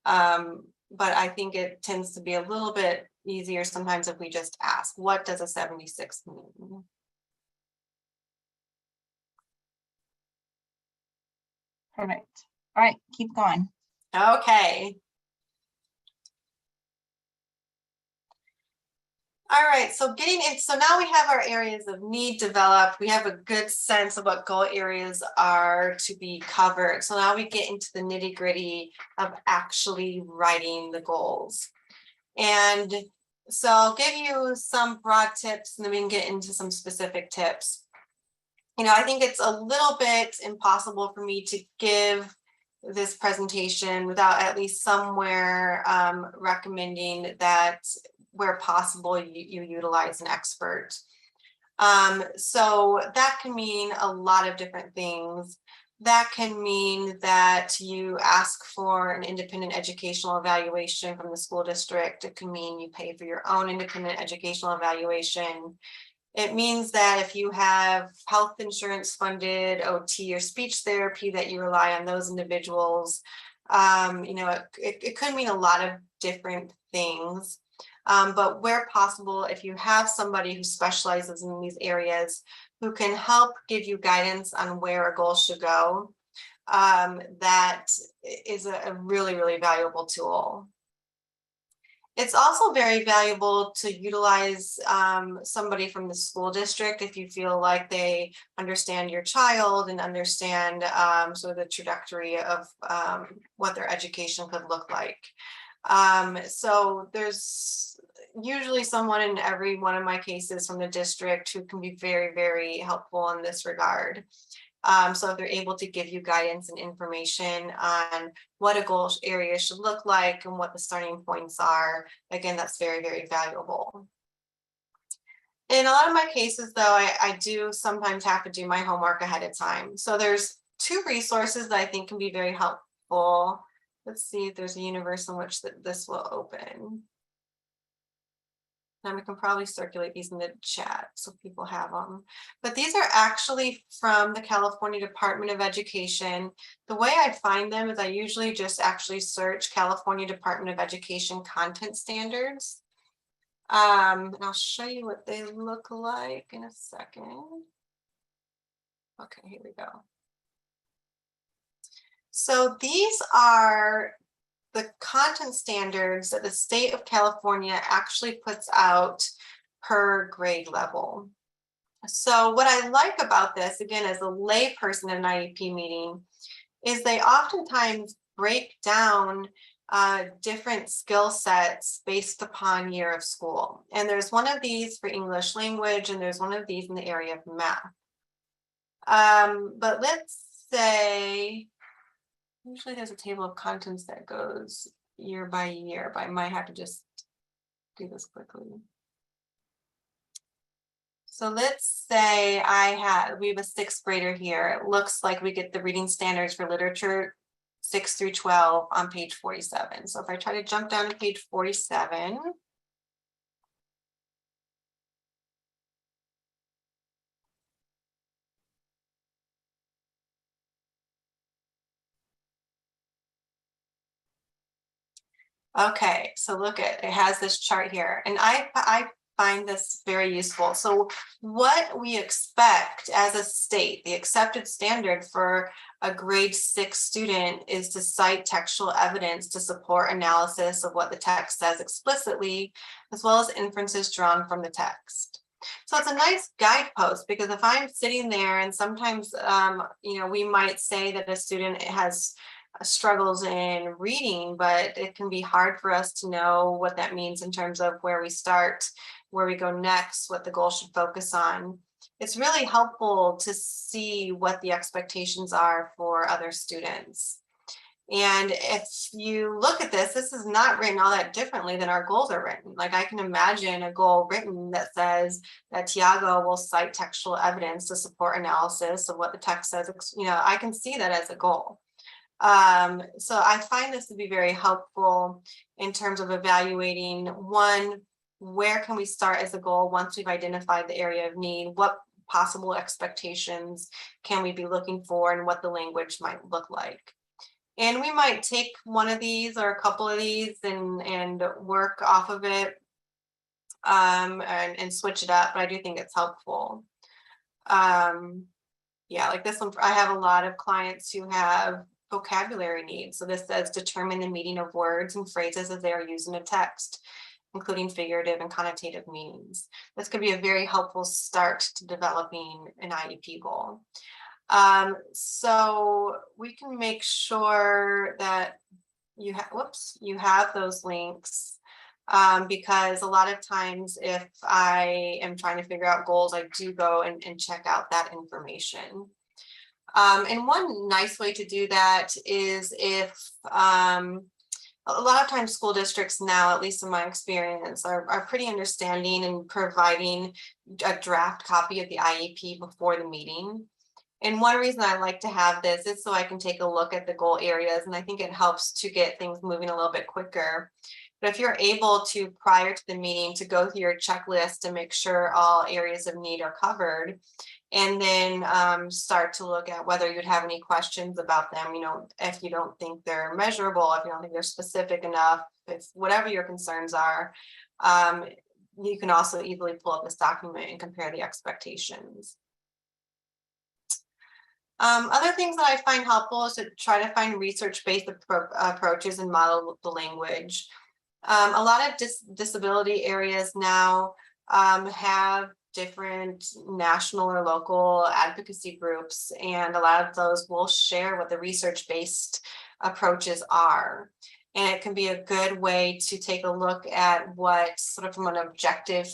But I think it tends to be a little bit easier sometimes if we just ask, what does a 76 mean? Perfect. All right, keep going. Okay. All right, so getting in, so now we have our areas of need developed. We have a good sense of what goal areas are to be covered. So now we get into the nitty-gritty of actually writing the goals. And so I'll give you some broad tips and then we can get into some specific tips. You know, I think it's a little bit impossible for me to give this presentation without at least somewhere recommending that where possible you utilize an expert. So that can mean a lot of different things. That can mean that you ask for an independent educational evaluation from the school district. It can mean you pay for your own independent educational evaluation. It means that if you have health insurance funded OT or speech therapy, that you rely on those individuals. You know, it could mean a lot of different things. But where possible, if you have somebody who specializes in these areas, who can help give you guidance on where a goal should go, that is a really, really valuable tool. It's also very valuable to utilize somebody from the school district if you feel like they understand your child and understand sort of the trajectory of what their education could look like. So there's usually someone in every one of my cases from the district who can be very, very helpful in this regard. So if they're able to give you guidance and information on what a goal area should look like and what the starting points are, again, that's very, very valuable. In a lot of my cases, though, I do sometimes have to do my homework ahead of time. So there's two resources that I think can be very helpful. Let's see if there's a universe in which this will open. And we can probably circulate these in the chat so people have them. But these are actually from the California Department of Education. The way I find them is I usually just actually search California Department of Education content standards. And I'll show you what they look like in a second. Okay, here we go. So these are the content standards that the state of California actually puts out per grade level. So what I like about this, again, as a lay person in an IEP meeting, is they oftentimes break down different skill sets based upon year of school. And there's one of these for English language, and there's one of these in the area of math. But let's say, usually there's a table of contents that goes year by year, but I might have to just do this quickly. So let's say we have a sixth grader here. It looks like we get the reading standards for literature 6 through 12 on page 47. So if I try to jump down to page 47. Okay, so look at it has this chart here, and I find this very useful. So what we expect as a state, the accepted standard for a grade 6 student is to cite textual evidence to support analysis of what the text says explicitly, as well as inferences drawn from the text. So it's a nice guidepost, because if I'm sitting there and sometimes, you know, we might say that a student has struggles in reading, but it can be hard for us to know what that means in terms of where we start, where we go next, what the goal should focus on. it's really helpful to see what the expectations are for other students. And if you look at this, this is not written all that differently than our goals are written. Like I can imagine a goal written that says that Tiago will cite textual evidence to support analysis of what the text says. You know, I can see that as a goal. So I find this to be very helpful in terms of evaluating, one, where can we start as a goal once we've identified the area of need? What possible expectations can we be looking for, and what the language might look like? And we might take one of these or a couple of these and work off of it, and switch it up. But I do think it's helpful. Yeah, like this one, I have a lot of clients who have vocabulary needs. So this says determine the meaning of words and phrases as they are used in a text, including figurative and connotative meanings. This could be a very helpful start to developing an IEP goal. So we can make sure that you have those links, because a lot of times if I am trying to figure out goals, I do go and check out that information. And one nice way to do that is if a lot of times school districts now, at least in my experience, are pretty understanding and providing a draft copy of the IEP before the meeting. And one reason I like to have this is so I can take a look at the goal areas, and I think it helps to get things moving a little bit quicker. But if you're able to, prior to the meeting, to go through your checklist to make sure all areas of need are covered, and then start to look at whether you'd have any questions about them, you know, if you don't think they're measurable, if you don't think they're specific enough, if whatever your concerns are, you can also easily pull up this document and compare the expectations. Other things that I find helpful is to try to find research-based approaches and model the language. A lot of disability areas now have different national or local advocacy groups, and a lot of those will share what the research-based approaches are. And it can be a good way to take a look at what sort of from an objective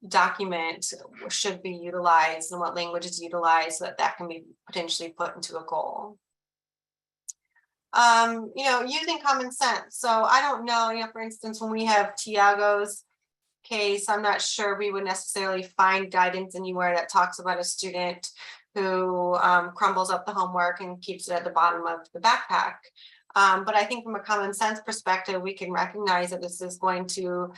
document should be utilized and what language is utilized, so that that can be potentially put into a goal. You know, using common sense. So I don't know, you know, for instance, when we have Tiago's case, I'm not sure we would necessarily find guidance anywhere that talks about a student who crumbles up the homework and keeps it at the bottom of the backpack. But I think from a common sense perspective, we can recognize that this is going to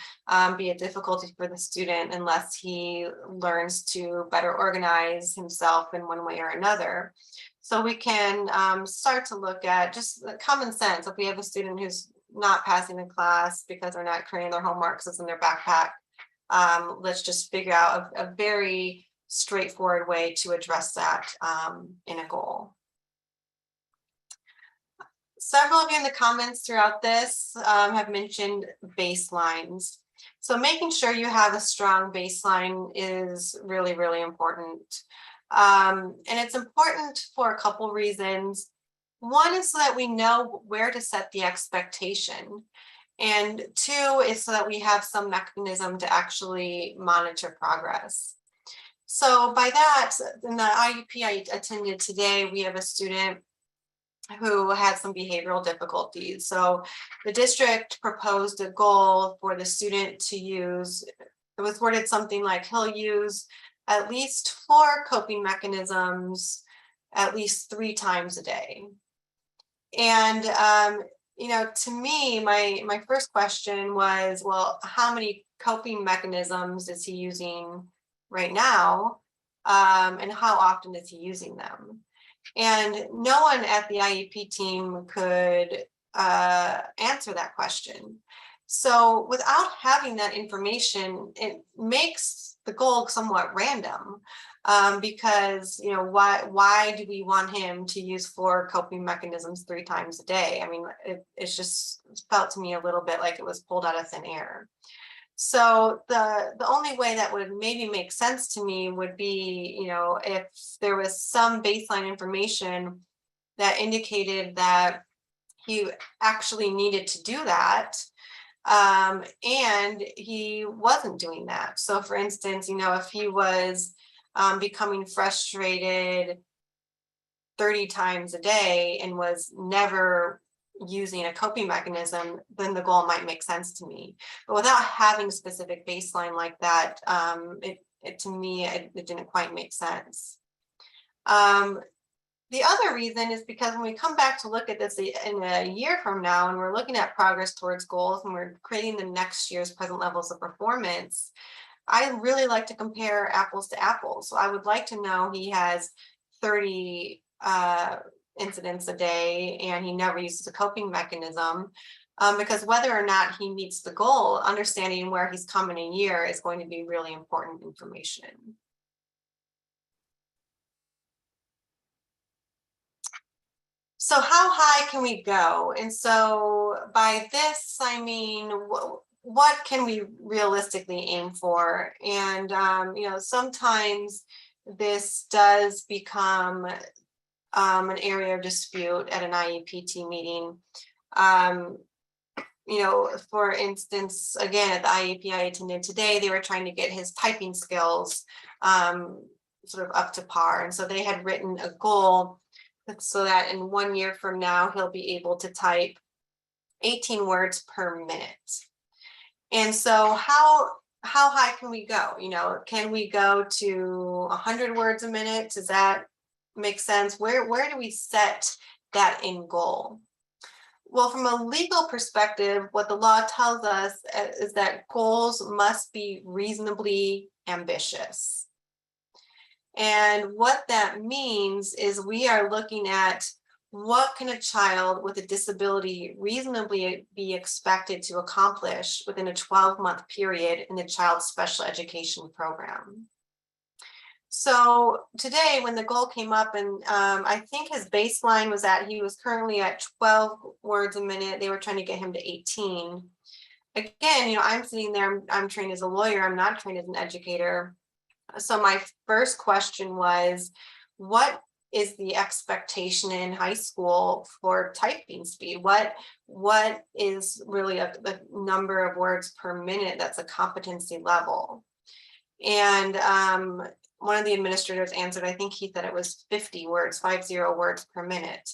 be a difficulty for the student unless he learns to better organize himself in one way or another. So we can start to look at just common sense. If we have a student who's not passing the class because they're not carrying their homework, so it's in their backpack, let's just figure out a very straightforward way to address that in a goal. Several of you in the comments throughout this have mentioned baselines. So making sure you have a strong baseline is really, really important. And it's important for a couple reasons. One is so that we know where to set the expectation. And two is so that we have some mechanism to actually monitor progress. So by that, in the IEP I attended today, we have a student who had some behavioral difficulties. So the district proposed a goal for the student to use, it was worded something like he'll use at least 4 coping mechanisms at least 3 times a day. And you know, to me, my first question was, well, how many coping mechanisms is he using right now? And how often is he using them? And no one at the IEP team could answer that question. So without having that information, it makes the goal somewhat random, because, you know, why do we want him to use 4 coping mechanisms 3 times a day? I mean, it's just felt to me a little bit like it was pulled out of thin air. So the only way that would maybe make sense to me would be, you know, if there was some baseline information that indicated that he actually needed to do that, and he wasn't doing that. So for instance, you know, if he was becoming frustrated 30 times a day and was never using a coping mechanism, then the goal might make sense to me. But without having a specific baseline like that, to me, it didn't quite make sense. The other reason is because when we come back to look at this in a year from now, and we're looking at progress towards goals and we're creating the next year's present levels of performance, I really like to compare apples to apples. So I would like to know he has 30 incidents a day and he never uses a coping mechanism, because whether or not he meets the goal, understanding where he's come in a year is going to be really important information. So how high can we go? And so by this, I mean, what can we realistically aim for? And, sometimes this does become an area of dispute at an IEP meeting. For instance, again, at the IEP I attended today, they were trying to get his typing skills sort of up to par. And so they had written a goal so that in 1 year from now, he'll be able to type 18 words per minute. And so how high can we go? Can we go to 100 words a minute? Does that make sense? Where do we set that end goal? Well, from a legal perspective, what the law tells us is that goals must be reasonably ambitious. And what that means is we are looking at what can a child with a disability reasonably be expected to accomplish within a 12-month period in the child's special education program. So today when the goal came up, and I think his baseline was that he was currently at 12 words a minute. They were trying to get him to 18. Again, I'm sitting there, I'm trained as a lawyer, I'm not trained as an educator. So my first question was, what is the expectation in high school for typing speed? What is really the number of words per minute that's a competency level? And one of the administrators answered, I think he said it was 50 words per minute.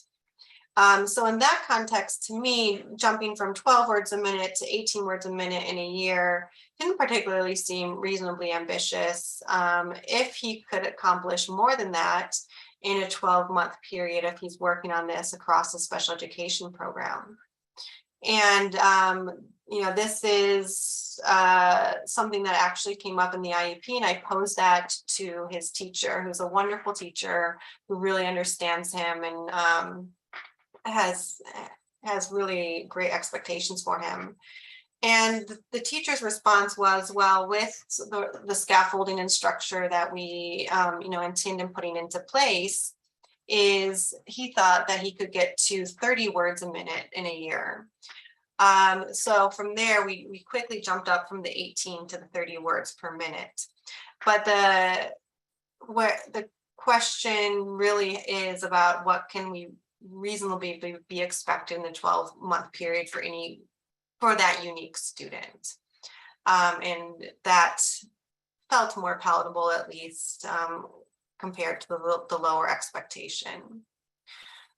So in that context, to me, jumping from 12 words a minute to 18 words a minute in a year didn't particularly seem reasonably ambitious. If he could accomplish more than that in a 12-month period, if he's working on this across the special education program. And, this is something that actually came up in the IEP, and I posed that to his teacher, who's a wonderful teacher who really understands him and has really great expectations for him. And the teacher's response was, well, with the scaffolding and structure that we intend on putting into place, is he thought that he could get to 30 words a minute in a year. So from there, we quickly jumped up from the 18 to the 30 words per minute. But the question really is about what can we reasonably be expected in the 12-month period for that unique student. And that felt more palatable, at least compared to the lower expectation.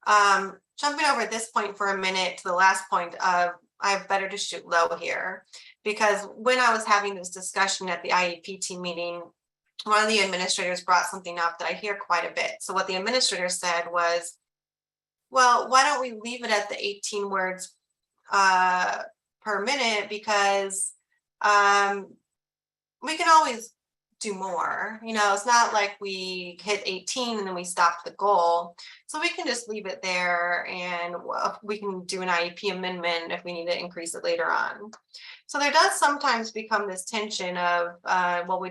Jumping over at this point for a minute to the last point of I have better to shoot low here, because when I was having this discussion at the IEP meeting, one of the administrators brought something up that I hear quite a bit. So what the administrator said was, well, why don't we leave it at the 18 words per minute, because we can always do more. It's not like we hit 18 and then we stop the goal. So we can just leave it there, and we can do an IEP amendment if we need to increase it later on. So there does sometimes become this tension of,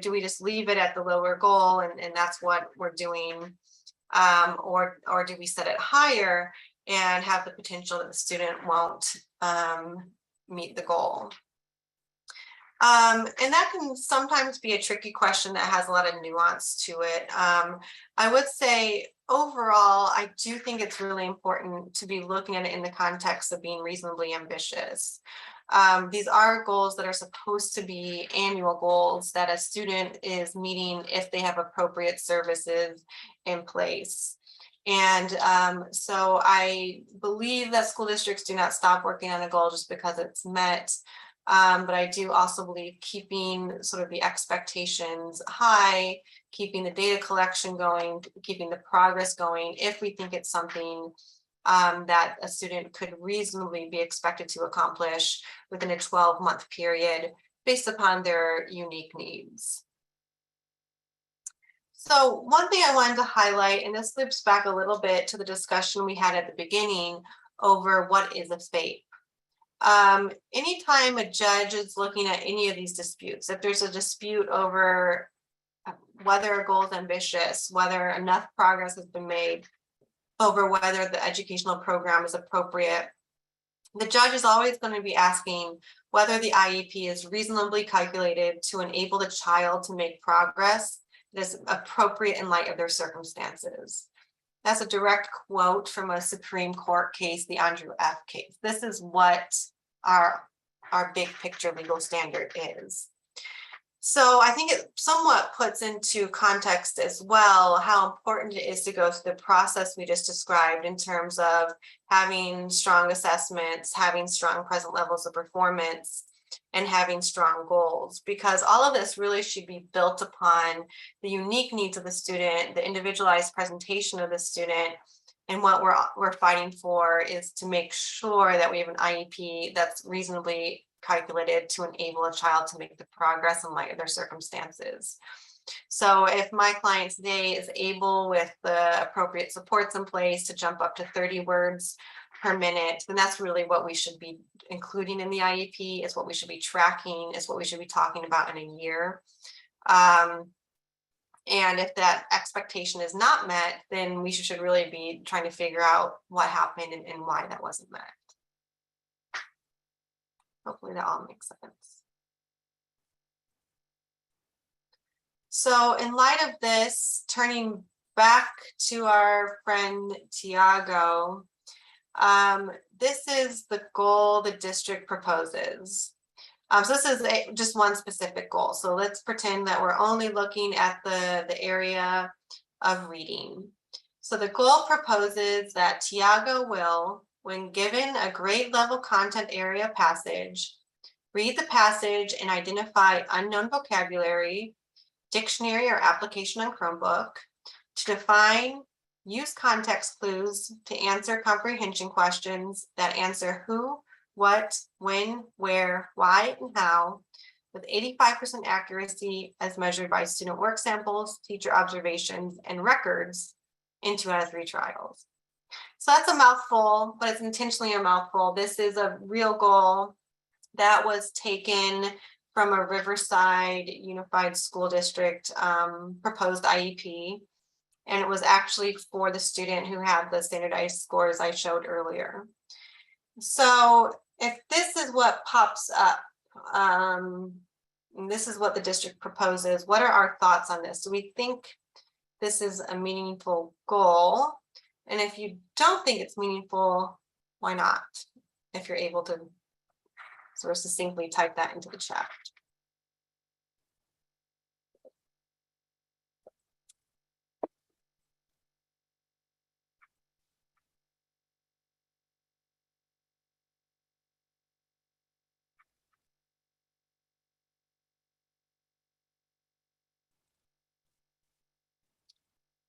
do we just leave it at the lower goal and that's what we're doing? Or do we set it higher and have the potential that the student won't meet the goal? And that can sometimes be a tricky question that has a lot of nuance to it. I would say overall, I do think it's really important to be looking at it in the context of being reasonably ambitious. These are goals that are supposed to be annual goals that a student is meeting if they have appropriate services in place. And so I believe that school districts do not stop working on a goal just because it's met. But I do also believe keeping sort of the expectations high, keeping the data collection going, keeping the progress going, if we think it's something that a student could reasonably be expected to accomplish within a 12-month period based upon their unique needs. So one thing I wanted to highlight, and this loops back a little bit to the discussion we had at the beginning over what is a FAPE. Anytime a judge is looking at any of these disputes, if there's a dispute over whether a goal is ambitious, whether enough progress has been made, over whether the educational program is appropriate, the judge is always going to be asking whether the IEP is reasonably calculated to enable the child to make progress that is appropriate in light of their circumstances. That's a direct quote from a Supreme Court case, the Andrew F. case. This is what our big picture legal standard is. So I think it somewhat puts into context as well how important it is to go through the process we just described in terms of having strong assessments, having strong present levels of performance, and having strong goals, because all of this really should be built upon the unique needs of the student, the individualized presentation of the student. And what we're fighting for is to make sure that we have an IEP that's reasonably calculated to enable a child to make the progress in light of their circumstances. So if my client today is able, with the appropriate supports in place, to jump up to 30 words per minute, then that's really what we should be including in the IEP. It's what we should be tracking. It's what we should be talking about in a year. And if that expectation is not met, then we should really be trying to figure out what happened and why that wasn't met. Hopefully that all makes sense. So in light of this, turning back to our friend Tiago, this is the goal the district proposes. So this is just one specific goal. So let's pretend that we're only looking at the area of reading. So the goal proposes that Tiago will, when given a grade level content area passage, read the passage and identify unknown vocabulary, dictionary or application on Chromebook, to define, use context clues to answer comprehension questions that answer who, what, when, where, why, and how, with 85% accuracy as measured by student work samples, teacher observations, and records in 2 out of 3 trials. So that's a mouthful, but it's intentionally a mouthful. This is a real goal that was taken from a Riverside Unified School District proposed IEP. And it was actually for the student who had the standardized scores I showed earlier. So if this is what pops up, and this is what the district proposes, what are our thoughts on this? Do we think this is a meaningful goal? And if you don't think it's meaningful, why not? If you're able to sort of succinctly type that into the chat.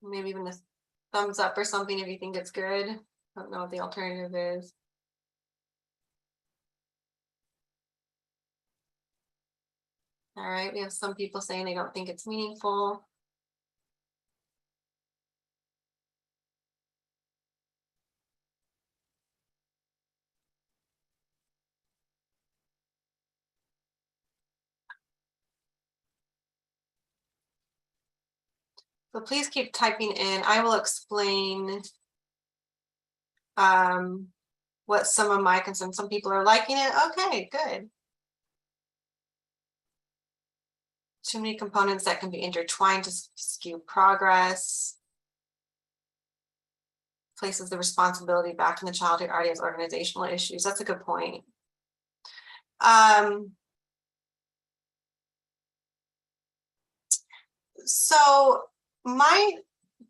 Maybe even a thumbs up or something if you think it's good. I don't know what the alternative is. All right, we have some people saying they don't think it's meaningful. So please keep typing in. I will explain what some of my concerns. Some people are liking it. Okay, good. too many components that can be intertwined to skew progress. Places the responsibility back in the child who already has organizational issues. That's a good point. So my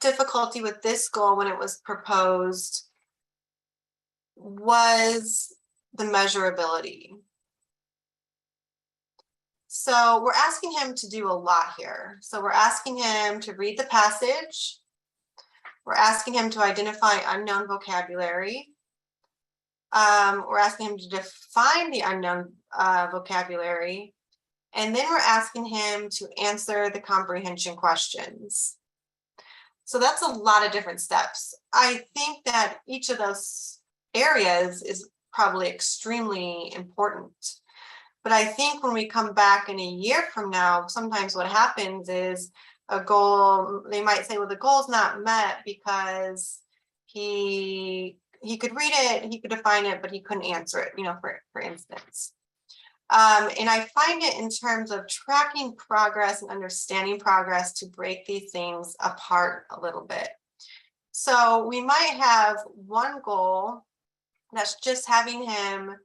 difficulty with this goal when it was proposed was the measurability. So we're asking him to do a lot here. So we're asking him to read the passage. We're asking him to identify unknown vocabulary. We're asking him to define the unknown vocabulary. And then we're asking him to answer the comprehension questions. So that's a lot of different steps. I think that each of those areas is probably extremely important. But I think when we come back in a year from now, sometimes what happens is a goal, they might say, well, the goal's not met because he could read it, he could define it, but he couldn't answer it, you know, for instance. And I find it in terms of tracking progress and understanding progress to break these things apart a little bit. So we might have one goal that's just having him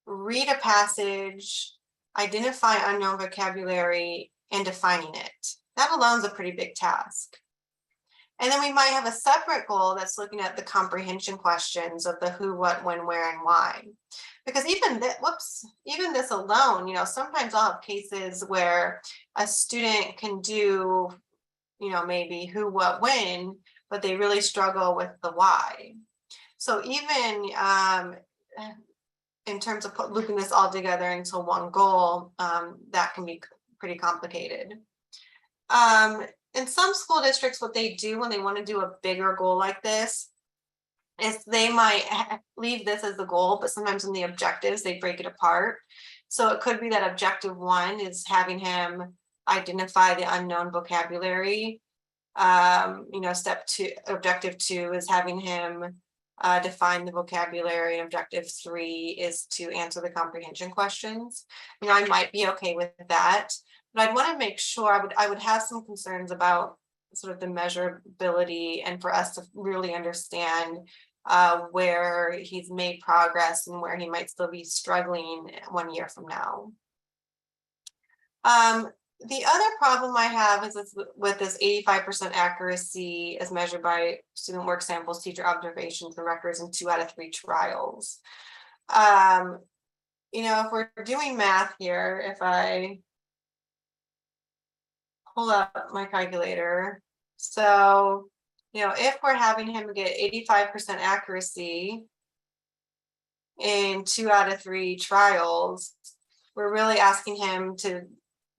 read a passage, identify unknown vocabulary, and defining it. That alone is a pretty big task. And then we might have a separate goal that's looking at the comprehension questions of the who, what, when, where, and why. Because even this alone, you know, sometimes I'll have cases where a student can do, you know, maybe who, what, when, but they really struggle with the why. So even in terms of looping this all together into one goal, that can be pretty complicated. In some school districts, what they do when they want to do a bigger goal like this is they might leave this as the goal, but sometimes in the objectives, they break it apart. So it could be that objective 1 is having him identify the unknown vocabulary. You know, objective 2 is having him define the vocabulary, and objective 3 is to answer the comprehension questions. You know, I might be okay with that, but I'd want to make sure I would have some concerns about sort of the measurability and for us to really understand where he's made progress and where he might still be struggling 1 year from now. The other problem I have is with this 85% accuracy as measured by student work samples, teacher observations, and records in 2 out of 3 trials. You know, if we're doing math here, if I pull up my calculator, so, you know, if we're having him get 85% accuracy in 2 out of 3 trials, we're really asking him to,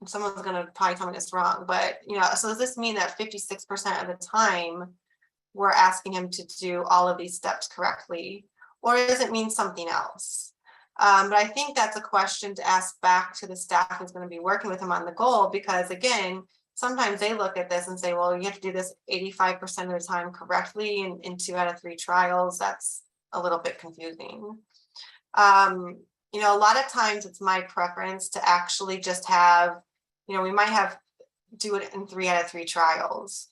someone's going to probably tell me this wrong, but, you know, so does this mean that 56% of the time we're asking him to do all of these steps correctly, or does it mean something else? But I think that's a question to ask back to the staff who's going to be working with him on the goal, because again, sometimes they look at this and say, well, you have to do this 85% of the time correctly in 2 out of 3 trials. That's a little bit confusing. You know, a lot of times it's my preference to actually just have, you know, we might do it in 3 out of 3 trials.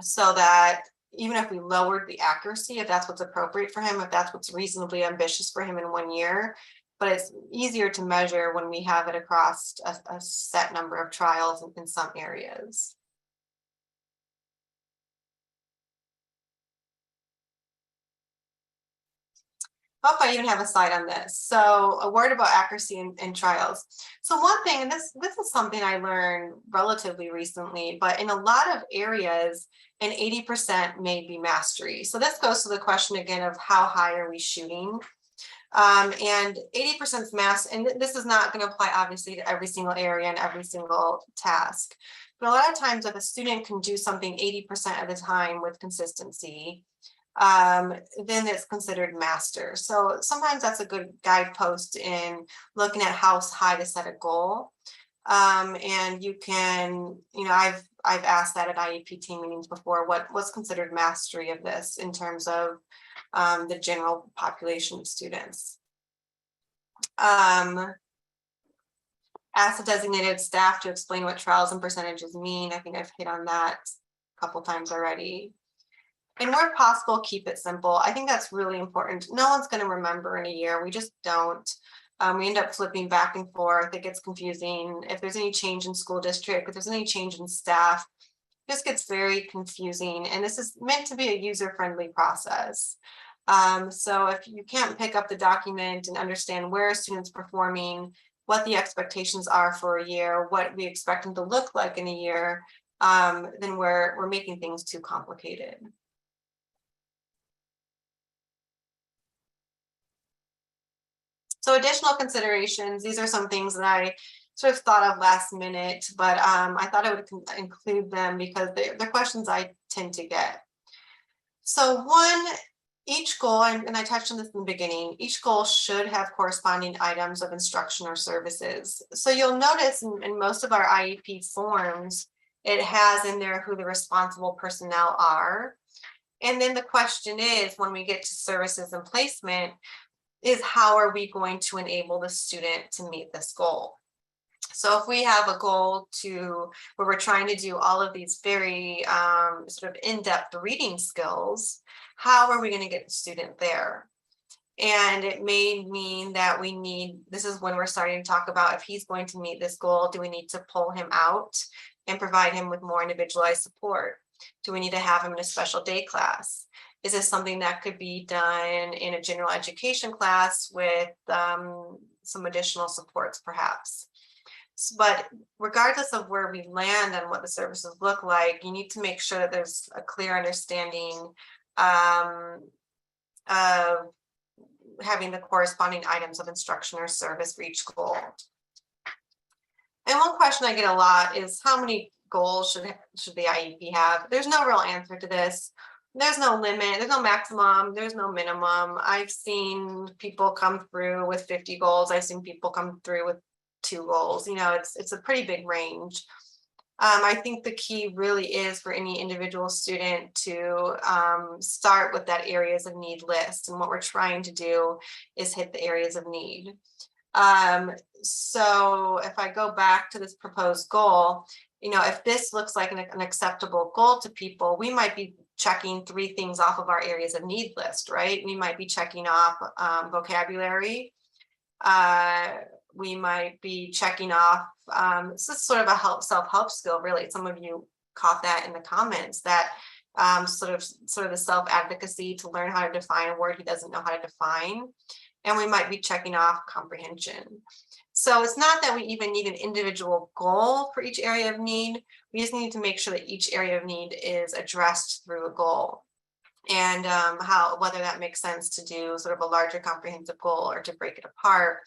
So that even if we lowered the accuracy, if that's what's appropriate for him, if that's what's reasonably ambitious for him in 1 year, but it's easier to measure when we have it across a set number of trials in some areas. Hope I even have a slide on this. So a word about accuracy in trials. So one thing, and this is something I learned relatively recently, but in a lot of areas, an 80% may be mastery. So this goes to the question again of how high are we shooting? And 80% is mass, and this is not going to apply obviously to every single area and every single task. But a lot of times if a student can do something 80% of the time with consistency, then it's considered master. So sometimes that's a good guidepost in looking at how high to set a goal. And you can, you know, I've asked that at IEP team meetings before, what's considered mastery of this in terms of the general population of students. Ask the designated staff to explain what trials and percentages mean. I think I've hit on that a couple times already. And where possible, keep it simple. I think that's really important. No one's going to remember in a year. We just don't. We end up flipping back and forth. It gets confusing. If there's any change in school district, if there's any change in staff, this gets very confusing. And this is meant to be a user-friendly process. So if you can't pick up the document and understand where a student's performing, what the expectations are for a year, what we expect them to look like in a year, then we're making things too complicated. So additional considerations, these are some things that I sort of thought of last minute, but I thought I would include them because they're questions I tend to get. So one, each goal, and I touched on this in the beginning, each goal should have corresponding items of instruction or services. So you'll notice in most of our IEP forms, it has in there who the responsible personnel are. And then the question is, when we get to services and placement, is how are we going to enable the student to meet this goal? So if we have a goal where we're trying to do all of these very sort of in-depth reading skills, how are we going to get the student there? And it may mean that this is when we're starting to talk about if he's going to meet this goal, do we need to pull him out and provide him with more individualized support? Do we need to have him in a special day class? Is this something that could be done in a general education class with some additional supports perhaps? But regardless of where we land and what the services look like, you need to make sure that there's a clear understanding of having the corresponding items of instruction or service for each goal. And one question I get a lot is how many goals should the IEP have? There's no real answer to this. There's no limit, there's no maximum, there's no minimum. I've seen people come through with 50 goals. I've seen people come through with 2 goals. You know, it's a pretty big range. I think the key really is for any individual student to start with that areas of need list. And what we're trying to do is hit the areas of need. So if I go back to this proposed goal, you know, if this looks like an acceptable goal to people, we might be checking 3 things off of our areas of need list, right? We might be checking off vocabulary. We might be checking off, this is sort of a self-help skill, really. Some of you caught that in the comments, that sort of the self-advocacy to learn how to define a word he doesn't know how to define. And we might be checking off comprehension. So it's not that we even need an individual goal for each area of need. We just need to make sure that each area of need is addressed through a goal. And whether that makes sense to do sort of a larger comprehensive goal or to break it apart,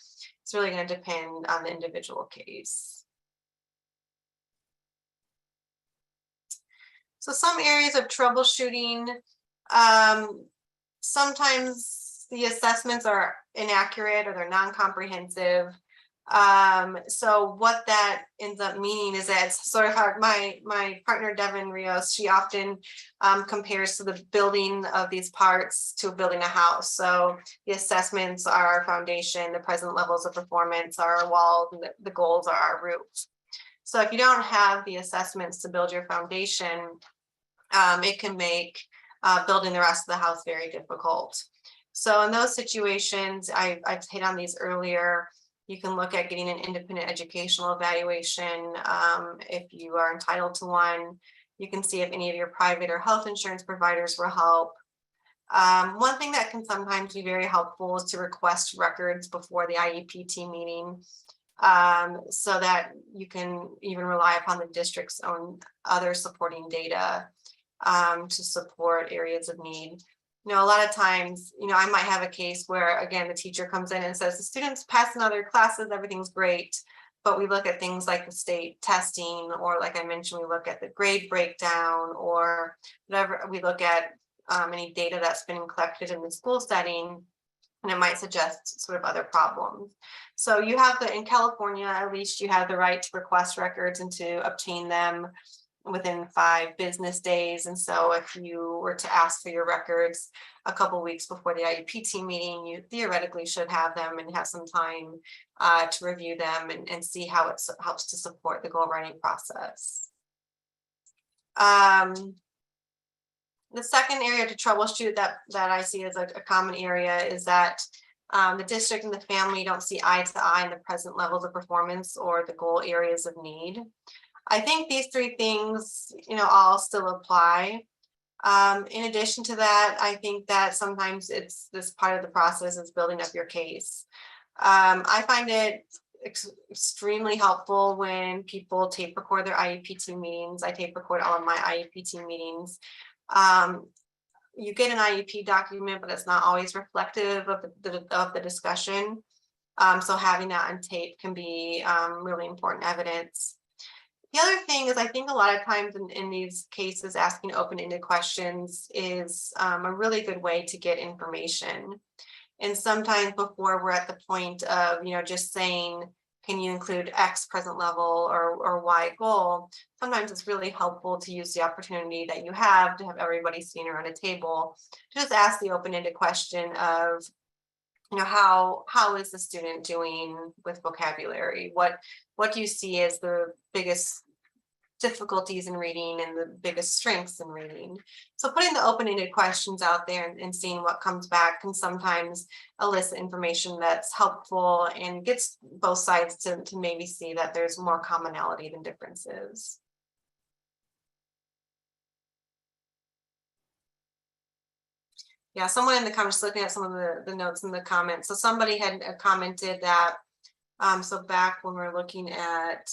it's really going to depend on the individual case. So some areas of troubleshooting, sometimes the assessments are inaccurate or they're non-comprehensive. So what that ends up meaning is that it's sort of hard. My partner Devin Rios, she often compares to the building of these parts to building a house. So the assessments are our foundation, the present levels of performance are our walls, and the goals are our roof. So if you don't have the assessments to build your foundation, it can make building the rest of the house very difficult. So in those situations, I've hit on these earlier. You can look at getting an independent educational evaluation if you are entitled to one. You can see if any of your private or health insurance providers will help. One thing that can sometimes be very helpful is to request records before the IEP team meeting so that you can even rely upon the district's own other supporting data to support areas of need. You know, a lot of times, you know, I might have a case where, again, the teacher comes in and says, the students passing other classes, everything's great. But we look at things like the state testing, or like I mentioned, we look at the grade breakdown, or whatever. We look at any data that's been collected in the school setting, and it might suggest sort of other problems. So you have in California, at least you have the right to request records and to obtain them. within 5 business days. And so if you were to ask for your records a couple weeks before the IEP team meeting, you theoretically should have them and have some time to review them and see how it helps to support the goal writing process. The second area to troubleshoot that I see as a common area is that the district and the family don't see eye to eye in the present levels of performance or the goal areas of need. I think these 3 things, all still apply. In addition to that, I think that sometimes it's this part of the process is building up your case. I find it extremely helpful when people tape record their IEP team meetings. I tape record all of my IEP team meetings. You get an IEP document, but it's not always reflective of the discussion. So having that on tape can be really important evidence. The other thing is, I think a lot of times in these cases, asking open-ended questions is a really good way to get information. And sometimes before we're at the point of, just saying, can you include X present level or Y goal? Sometimes it's really helpful to use the opportunity that you have to have everybody sitting around a table to just ask the open-ended question of, how is the student doing with vocabulary? What do you see as the biggest difficulties in reading and the biggest strengths in reading? So putting the open-ended questions out there and seeing what comes back can sometimes elicit information that's helpful and gets both sides to maybe see that there's more commonality than differences. Yeah, someone in the comments, looking at some of the notes in the comments. So somebody had commented that, so back when we're looking at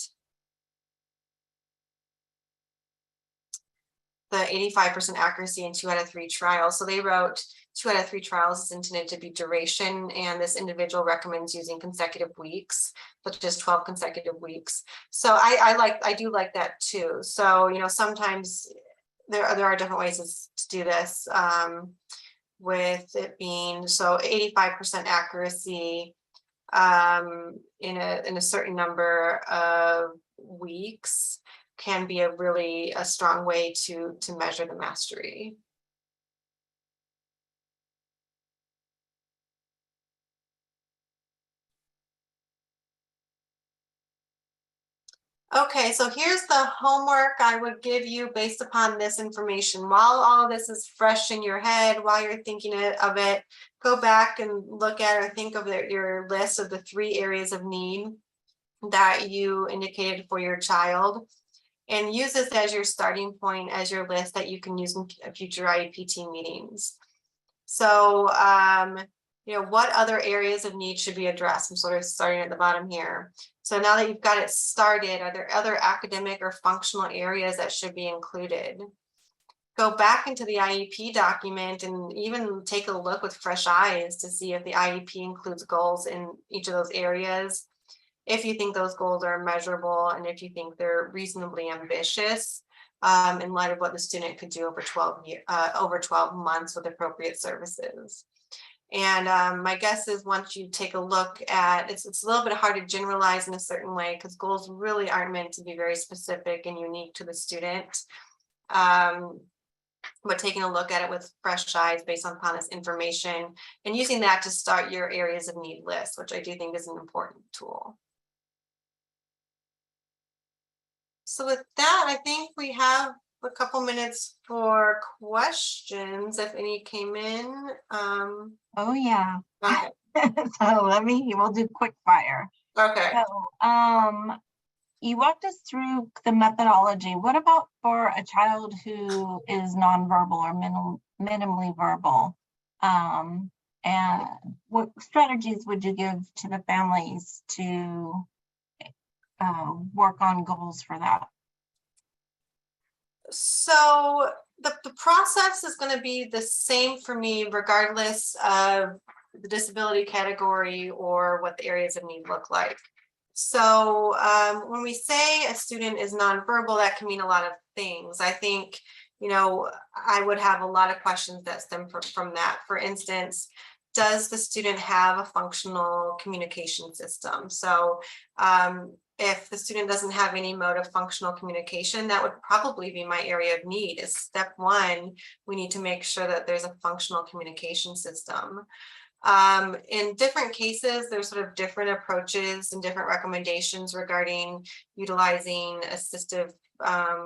the 85% accuracy in 2 out of 3 trials. So they wrote 2 out of 3 trials is intended to be duration, and this individual recommends using consecutive weeks, such as 12 consecutive weeks. So I do like that too. So, sometimes there are different ways to do this. With it being so 85% accuracy in a certain number of weeks can be a strong way to measure the mastery. Okay, so here's the homework I would give you based upon this information. While all of this is fresh in your head, while you're thinking of it, go back and look at or think of your list of the 3 areas of need that you indicated for your child, and use this as your starting point, as your list that you can use in future IEP team meetings. So, what other areas of need should be addressed? I'm sort of starting at the bottom here. So now that you've got it started, are there other academic or functional areas that should be included? Go back into the IEP document and even take a look with fresh eyes to see if the IEP includes goals in each of those areas. If you think those goals are measurable and if you think they're reasonably ambitious in light of what the student could do over 12 months with appropriate services. And my guess is once you take a look at it's a little bit hard to generalize in a certain way because goals really aren't meant to be very specific and unique to the student. But taking a look at it with fresh eyes based upon this information and using that to start your areas of need list, which I do think is an important tool. So with that, I think we have a couple minutes for questions, if any came in. Oh, yeah. Okay. So we'll do quick fire. Okay. So, you walked us through the methodology. What about for a child who is nonverbal or minimally verbal? And what strategies would you give to the families to work on goals for that? So the process is going to be the same for me, regardless of the disability category or what the areas of need look like. So when we say a student is nonverbal, that can mean a lot of things. I think, I would have a lot of questions that stem from that. For instance, does the student have a functional communication system? So if the student doesn't have any mode of functional communication, that would probably be my area of need. Is step one, we need to make sure that there's a functional communication system. In different cases, there's sort of different approaches and different recommendations regarding utilizing assistive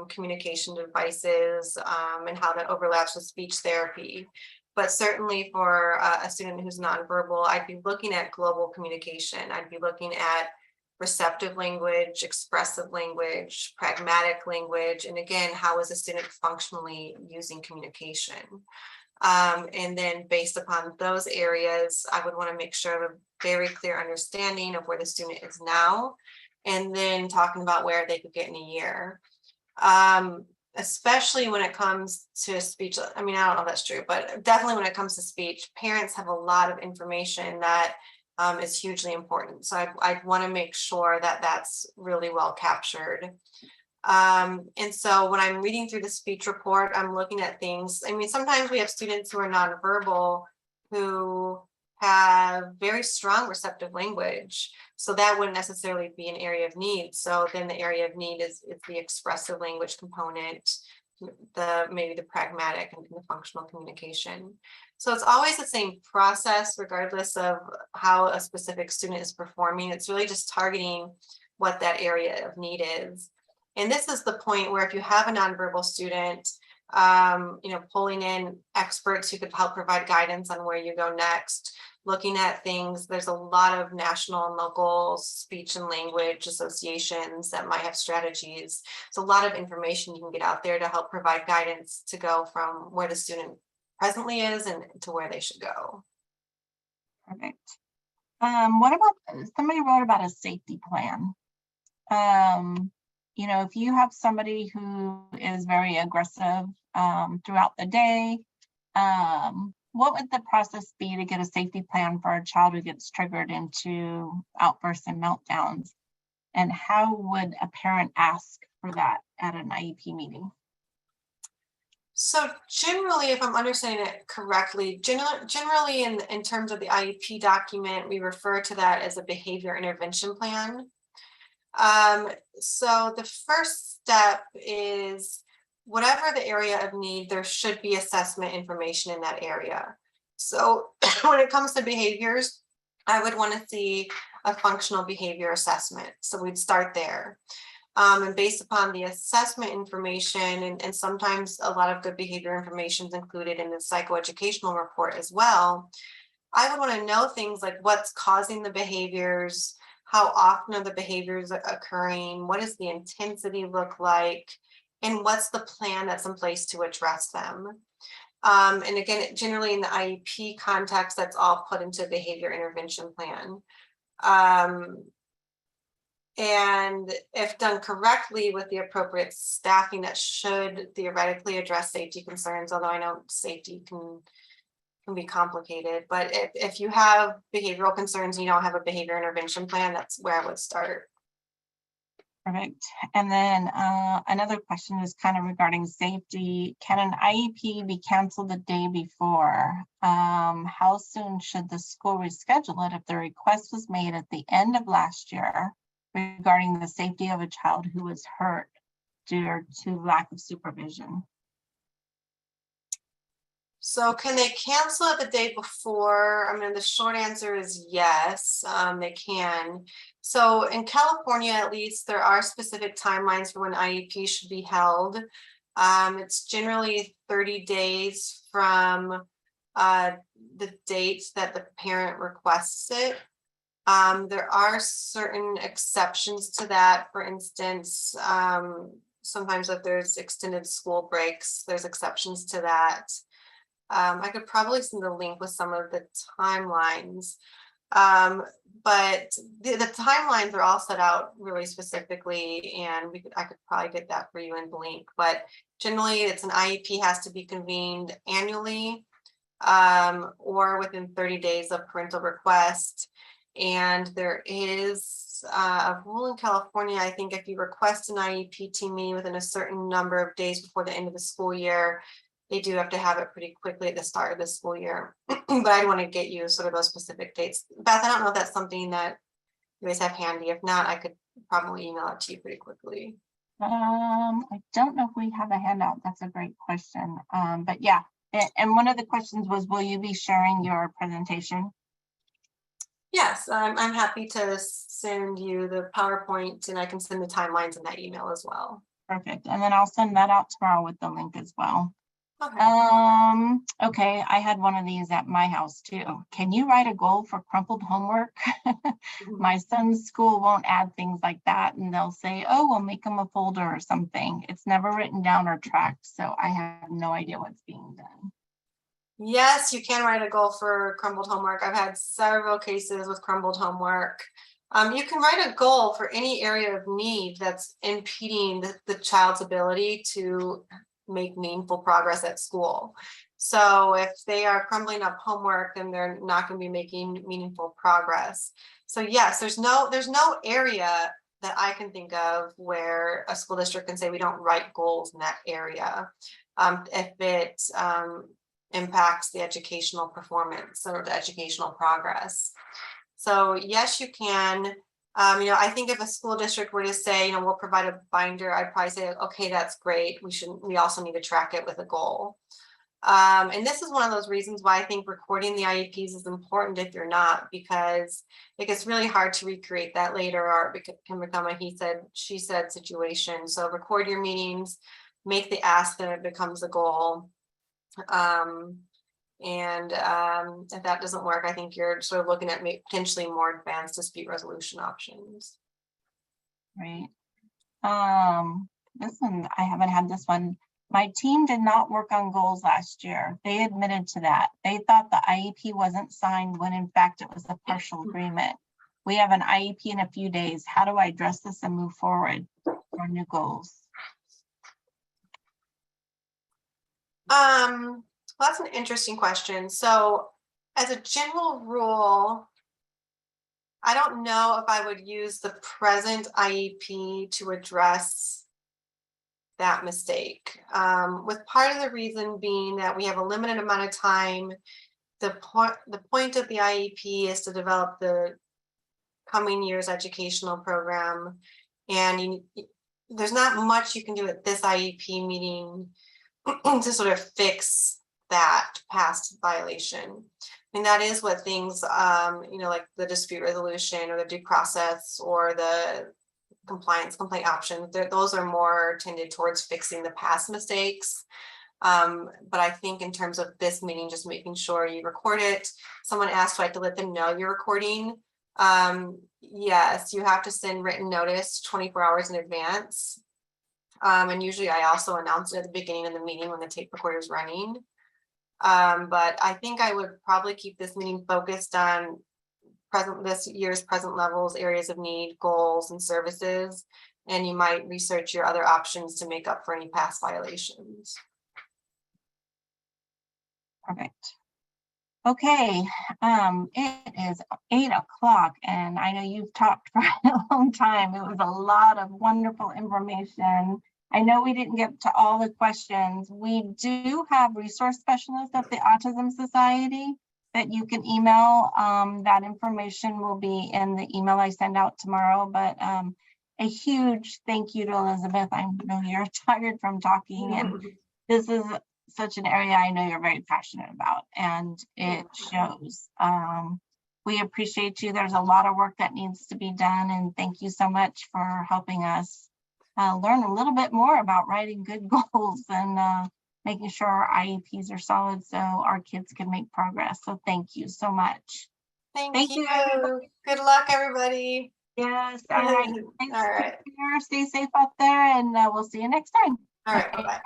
communication devices and how that overlaps with speech therapy. But certainly for a student who's nonverbal, I'd be looking at global communication. I'd be looking at receptive language, expressive language, pragmatic language, and again, how is a student functionally using communication? And then based upon those areas, I would want to make sure I have a very clear understanding of where the student is now, and then talking about where they could get in a year. Especially when it comes to speech. I mean, I don't know if that's true, but definitely when it comes to speech, parents have a lot of information that is hugely important. So I'd want to make sure that that's really well captured. And so when I'm reading through the speech report, I'm looking at things. I mean, sometimes we have students who are nonverbal who have very strong receptive language. So that wouldn't necessarily be an area of need. So then the area of need is the expressive language component, maybe the pragmatic and the functional communication. So it's always the same process, regardless of how a specific student is performing. It's really just targeting what that area of need is. And this is the point where if you have a nonverbal student, pulling in experts who could help provide guidance on where you go next, looking at things. There's a lot of national and local speech and language associations that might have strategies. So a lot of information you can get out there to help provide guidance to go from where the student presently is and to where they should go. Perfect. What about, somebody wrote about a safety plan? If you have somebody who is very aggressive throughout the day, what would the process be to get a safety plan for a child who gets triggered into outbursts and meltdowns? And how would a parent ask for that at an IEP meeting? So generally, if I'm understanding it correctly, generally in terms of the IEP document, we refer to that as a behavior intervention plan. So the first step is whatever the area of need, there should be assessment information in that area. So when it comes to behaviors, I would want to see a functional behavior assessment. So we'd start there. And based upon the assessment information, and sometimes a lot of good behavior information is included in the psychoeducational report as well, I would want to know things like what's causing the behaviors, how often are the behaviors occurring, what does the intensity look like, and what's the plan that's in place to address them. And again, generally in the IEP context, that's all put into a behavior intervention plan. And if done correctly with the appropriate staffing, that should theoretically address safety concerns, although I know safety can be complicated. But if you have behavioral concerns and you don't have a behavior intervention plan, that's where I would start. Perfect. And then another question is kind of regarding safety. Can an IEP be canceled the day before? How soon should the school reschedule it if the request was made at the end of last year regarding the safety of a child who was hurt due to lack of supervision? So can they cancel it the day before? I mean, the short answer is yes, they can. So in California, at least, there are specific timelines for when IEP should be held. It's generally 30 days from the date that the parent requests it. There are certain exceptions to that. For instance, sometimes if there's extended school breaks, there's exceptions to that. I could probably send a link with some of the timelines, but the timelines are all set out really specifically, and I could probably get that for you in Blink. But generally, it's an IEP has to be convened annually or within 30 days of parental request. And there is a rule in California, I think if you request an IEP team meeting within a certain number of days before the end of the school year, they do have to have it pretty quickly at the start of the school year. But I'd want to get you sort of those specific dates. Beth, I don't know if that's something that you guys have handy. If not, I could probably email it to you pretty quickly. I don't know if we have a handout. That's a great question. But yeah, and one of the questions was, will you be sharing your presentation? Yes, I'm happy to send you the PowerPoint, and I can send the timelines in that email as well. Perfect. And then I'll send that out tomorrow with the link as well. Okay. Okay, I had one of these at my house too. Can you write a goal for crumpled homework? My son's school won't add things like that, and they'll say, oh, we'll make them a folder or something. It's never written down or tracked, so I have no idea what's being done. Yes, you can write a goal for crumbled homework. I've had several cases with crumbled homework. You can write a goal for any area of need that's impeding the child's ability to make meaningful progress at school. So if they are crumbling up homework, then they're not going to be making meaningful progress. So yes, there's no area that I can think of where a school district can say we don't write goals in that area. If it impacts the educational performance or the educational progress. So yes, you can. I think if a school district were to say, we'll provide a binder, I'd probably say, okay, that's great. We also need to track it with a goal. And this is one of those reasons why I think recording the IEPs is important if you're not, because it gets really hard to recreate that later, or it can become a he said, she said situation. So record your meetings, make the ask, then it becomes a goal. If that doesn't work, I think you're sort of looking at potentially more advanced dispute resolution options. Right. This one, I haven't had this one. My team did not work on goals last year. They admitted to that. They thought the IEP wasn't signed when in fact it was a partial agreement. We have an IEP in a few days. How do I address this and move forward for new goals? Well, that's an interesting question. So as a general rule, I don't know if I would use the present IEP to address that mistake. With part of the reason being that we have a limited amount of time. The point of the IEP is to develop the coming year's educational program, and there's not much you can do at this IEP meeting to sort of fix that past violation. I mean, that is what things, like the dispute resolution or the due process or the complaint options, those are more tended towards fixing the past mistakes. But I think in terms of this meeting, just making sure you record it. Someone asked, so I have to let them know you're recording. Yes, you have to send written notice 24 hours in advance. And usually I also announce it at the beginning of the meeting when the tape recorder is running. But I think I would probably keep this meeting focused on this year's present levels, areas of need, goals, and services. And you might research your other options to make up for any past violations. Perfect. Okay, it is 8 o'clock and I know you've talked for a long time. It was a lot of wonderful information. I know we didn't get to all the questions. We do have resource specialists at the Autism Society that you can email. That information will be in the email I send out tomorrow, but a huge thank you to Elizabeth. I know you're tired from talking, and this is such an area I know you're very passionate about, and it shows. We appreciate you. There's a lot of work that needs to be done, and thank you so much for helping us learn a little bit more about writing good goals and making sure our IEPs are solid so our kids can make progress. So thank you so much. Thank you. Good luck, everybody. Yes. All right. All right. Stay safe out there, and we'll see you next time. All right. Bye-bye.